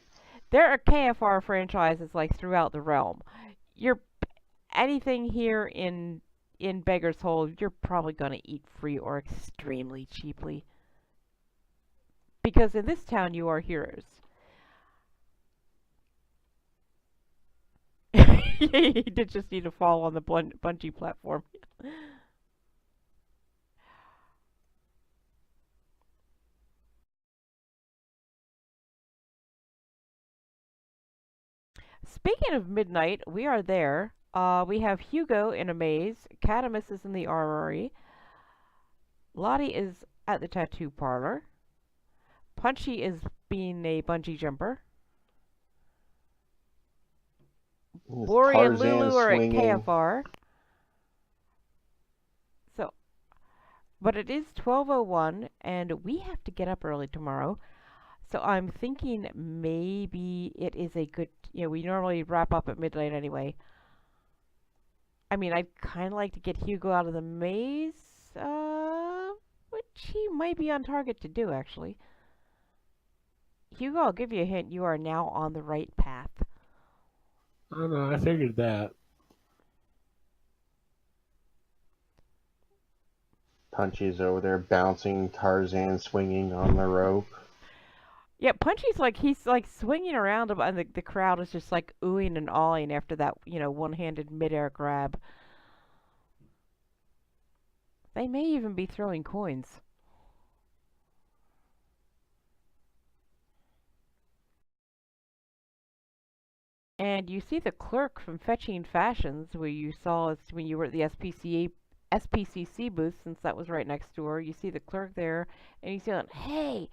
There are KFR franchises like throughout the realm. Anything here in Beggar's Hole, you're probably going to eat free or extremely cheaply. Because in this town, you are heroes. He did just need to fall on the bungee platform. Speaking of midnight, we are there. We have Hugo in a maze. Cadymus is in the armory. Lotte is at the tattoo parlor. Punchy is being a bungee jumper. Bori and Tarzan Lulu are swinging. at KFR. So, but it is 12:01, and we have to get up early tomorrow. So I'm thinking maybe it is a good, we normally wrap up at midnight anyway. I mean, I'd kind of like to get Hugo out of the maze, which he might be on target to do, actually. Hugo, I'll give you a hint. You are now on the right path. I don't know. I figured that. Punchy's over there bouncing, Tarzan swinging on the rope. Yeah, Punchy's he's swinging around, and the crowd is just oohing and awing after that, one-handed midair grab. They may even be throwing coins. And you see the clerk from Fetching Fashions, where you saw us when you were at the SPCC booth, since that was right next door. You see the clerk there, and he's yelling, "Hey,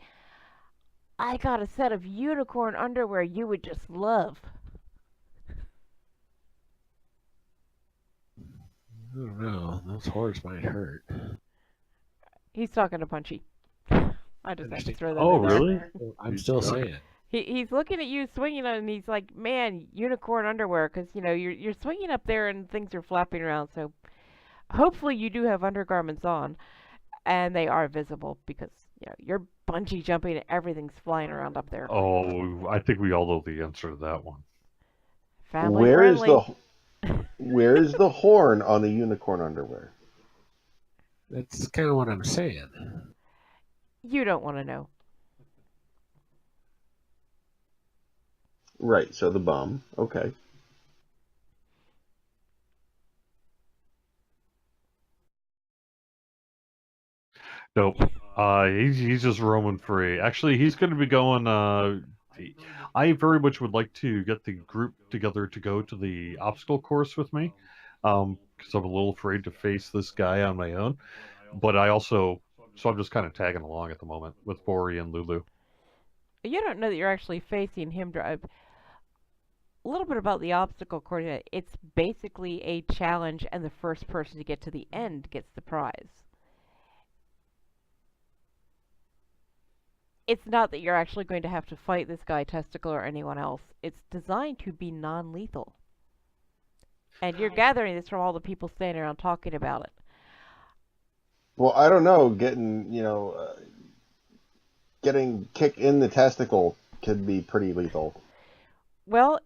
I got a set of unicorn underwear you would just love." I don't know. Those horns might hurt. He's talking to Punchy. I just have to throw that Oh, in there. really? I'm still saying. He's looking at you swinging, and he's like, "Man, unicorn underwear," because you're swinging up there and things are flapping around. So hopefully you do have undergarments on, and they are visible because you're bungee jumping and everything's flying around up there. Oh, I think we all know the answer to that one. Family Where friendly. is the horn on the unicorn underwear? That's kind of what I'm saying. You don't want to know. Right, so the bum. Okay. Nope. He's just roaming free. Actually, he's going to be going. I very much would like to get the group together to go to the obstacle course with me, because I'm a little afraid to face this guy on my own. But so I'm just kind of tagging along at the moment with Bori and Lulu. You don't know that you're actually facing him drive. A little bit about the obstacle course. It's basically a challenge, and the first person to get to the end gets the prize. It's not that you're actually going to have to fight this guy, Testicle, or anyone else. It's designed to be non-lethal. And you're gathering this from all the people standing around talking about it. Well, I don't know. Getting kicked in the testicle could be pretty lethal. Well,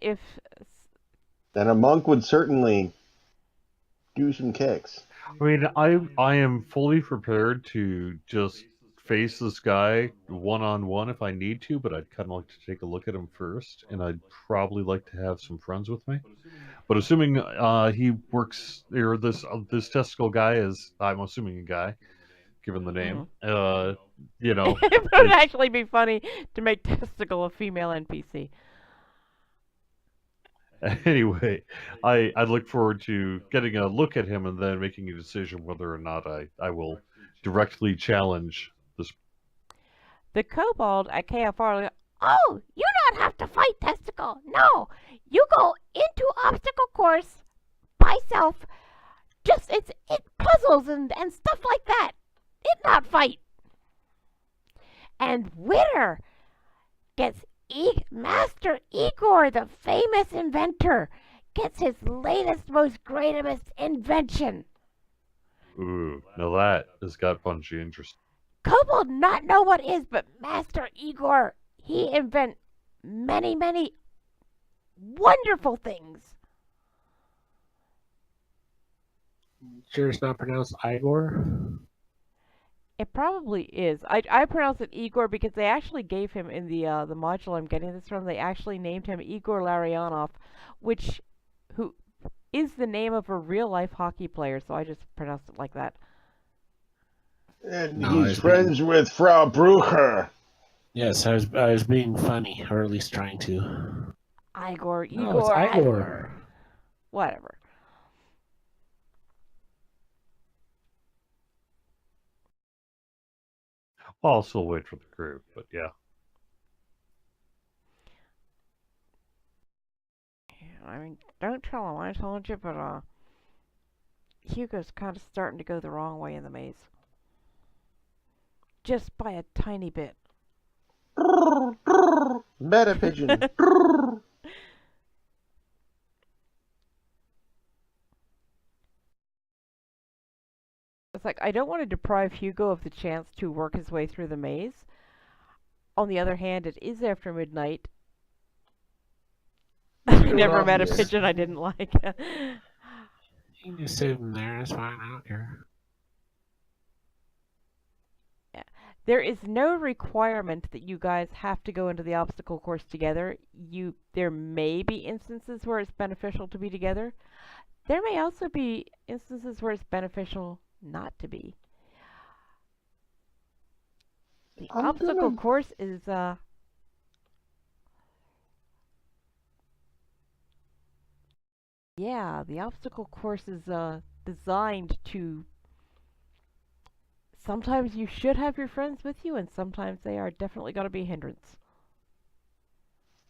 And a monk would certainly do some kicks. I mean, I am fully prepared to just face this guy one-on-one if I need to, but I'd kind of like to take a look at him first, and I'd probably like to have some friends with me. But assuming he works, or this testicle guy is, I'm assuming a guy, given the name, it would actually be funny to make Testicle a female NPC. Anyway, I look forward to getting a look at him and then making a decision whether or not I will directly challenge this. The kobold at KFR, "Oh, you don't have to fight Testicle. No, you go into obstacle course by self. Just it puzzles and stuff like that. It not fight. And winner gets Master Igor, the famous inventor, gets his latest, most greatest invention." Ooh, now that has got punchy interest. Kobold not know what is, but Master Igor, he invent many, many wonderful things. Sure it's not pronounced Igor? It probably is. I pronounce it Igor because they actually gave him in the module I'm getting this from. They actually named him Igor Larionov, is the name of a real-life hockey player, so I just pronounced it like that. And No, he's it's friends with Frau Brucher. Yes, I was being funny, or at least trying to. Igor, No, it's Igor, Igor. Whatever. Well, I'll still wait for the crew, but yeah. I mean, don't tell him I told you, but Hugo's kind of starting to go the wrong way in the maze. Just by a tiny bit. Meta pigeon. It's like, I don't want to deprive Hugo of the chance to work his way through the maze. On the other hand, it is after midnight. I never met a obvious. pigeon I didn't like. You can just save him there. It's fine. I don't care. There is no requirement that you guys have to go into the obstacle course together. There may be instances where it's beneficial to be together. There may also be instances where it's beneficial not to be. The obstacle course is yeah, the obstacle course is designed to. Sometimes you should have your friends with you, and sometimes they are definitely going to be a hindrance.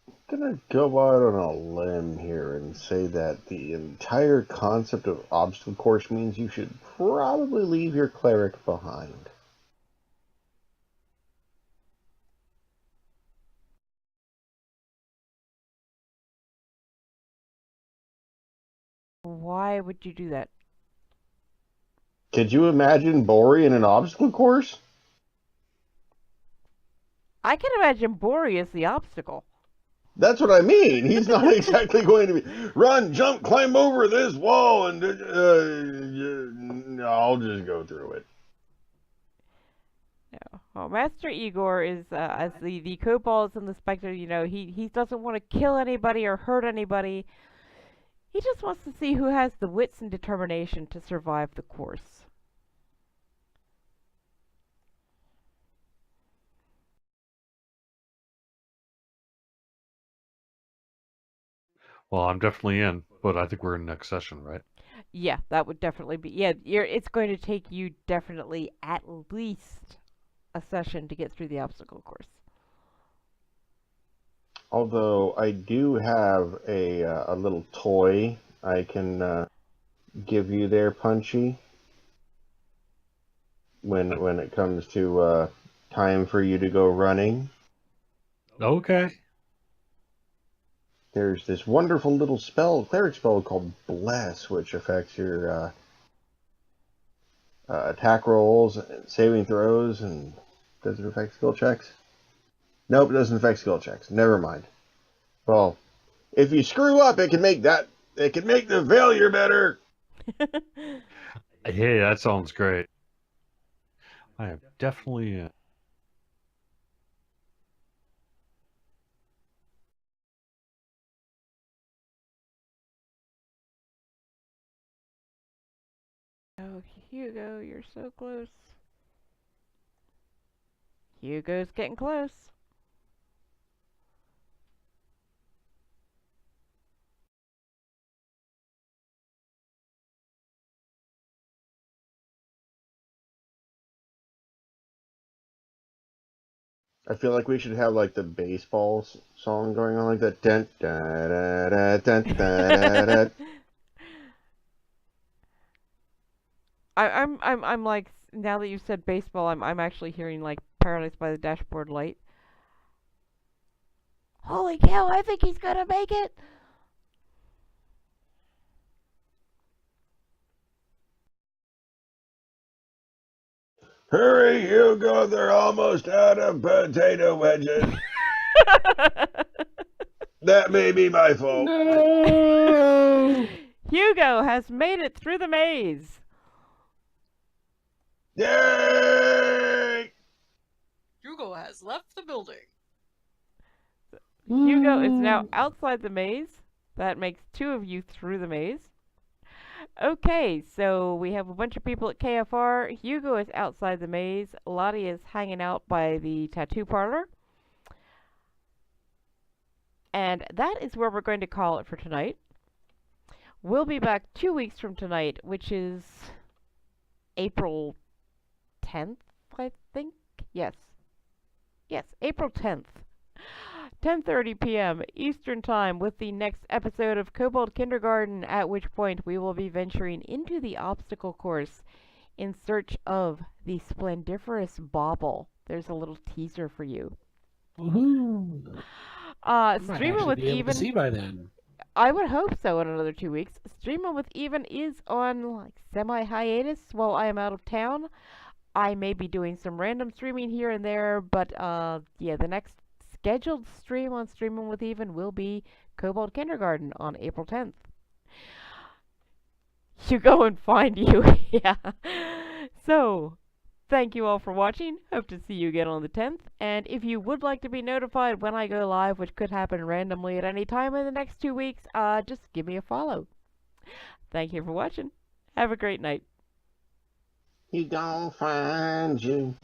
I'm gonna go out on a limb here and say that the entire concept of obstacle course means you should probably leave your cleric behind. Why would you do that? Could you imagine Bori in an obstacle course? I can imagine Bori as the obstacle. That's what I mean. He's not exactly going to be run, jump, climb over this wall, and I'll just go through it. No. Well, Master Igor is, as the kobolds and the spectre, he doesn't want to kill anybody or hurt anybody. He just wants to see who has the wits and determination to survive the course. Well, I'm definitely in, but I think we're in next session, right? Yeah, that would definitely be. Yeah, it's going to take you definitely at least a session to get through the obstacle course. Although I do have a little toy I can give you there, Punchy. When it comes to time for you to go running. Okay. There's this wonderful little cleric spell called Bless, which affects your attack rolls, saving throws, and does it affect skill checks? Nope, it doesn't affect skill checks. Never mind. Well, if you screw up, it can make the failure better. Hey, that sounds great. I am definitely in. Oh, Hugo, you're so close. Hugo's getting close. I feel like we should have like the baseball song going on like that. Dun, da, da, da, dun, da, da, da. I'm like, now that you said baseball, I'm actually hearing like Paradise by the Dashboard Light. Holy cow, I think he's gonna make it! Hurry, Hugo, they're almost out of potato wedges. That may be my fault. No! Hugo has made it through the maze! Yay! Hugo has left the building. Hugo is now outside the maze. That makes 2 of you through the maze. Okay, so we have a bunch of people at KFR. Hugo is outside the maze. Lottie is hanging out by the tattoo parlor. And that is where we're going to call it for tonight. We'll be back 2 weeks from tonight, which is April 10th, I think? Yes. Yes, April 10th. 10:30 p.m. Eastern Time with the next episode of Kobold Kindergarten, at which point we will be venturing into the obstacle course in search of the splendiferous bauble. There's a little teaser for you. Woohoo! I might Streaming actually with be able to Even, see by then. I would hope so in another 2 weeks. Streaming with Even is on like semi-hiatus while I am out of town. I may be doing some random streaming here and there, but yeah, the next scheduled stream on Streaming with Even will be Kobold Kindergarten on April 10th. You go and find you. Yeah. So, thank you all for watching. Hope to see you again on the 10th. And if you would like to be notified when I go live, which could happen randomly at any time in the next 2 weeks, just give me a follow. Thank you for watching. Have a great night. He gon' find you.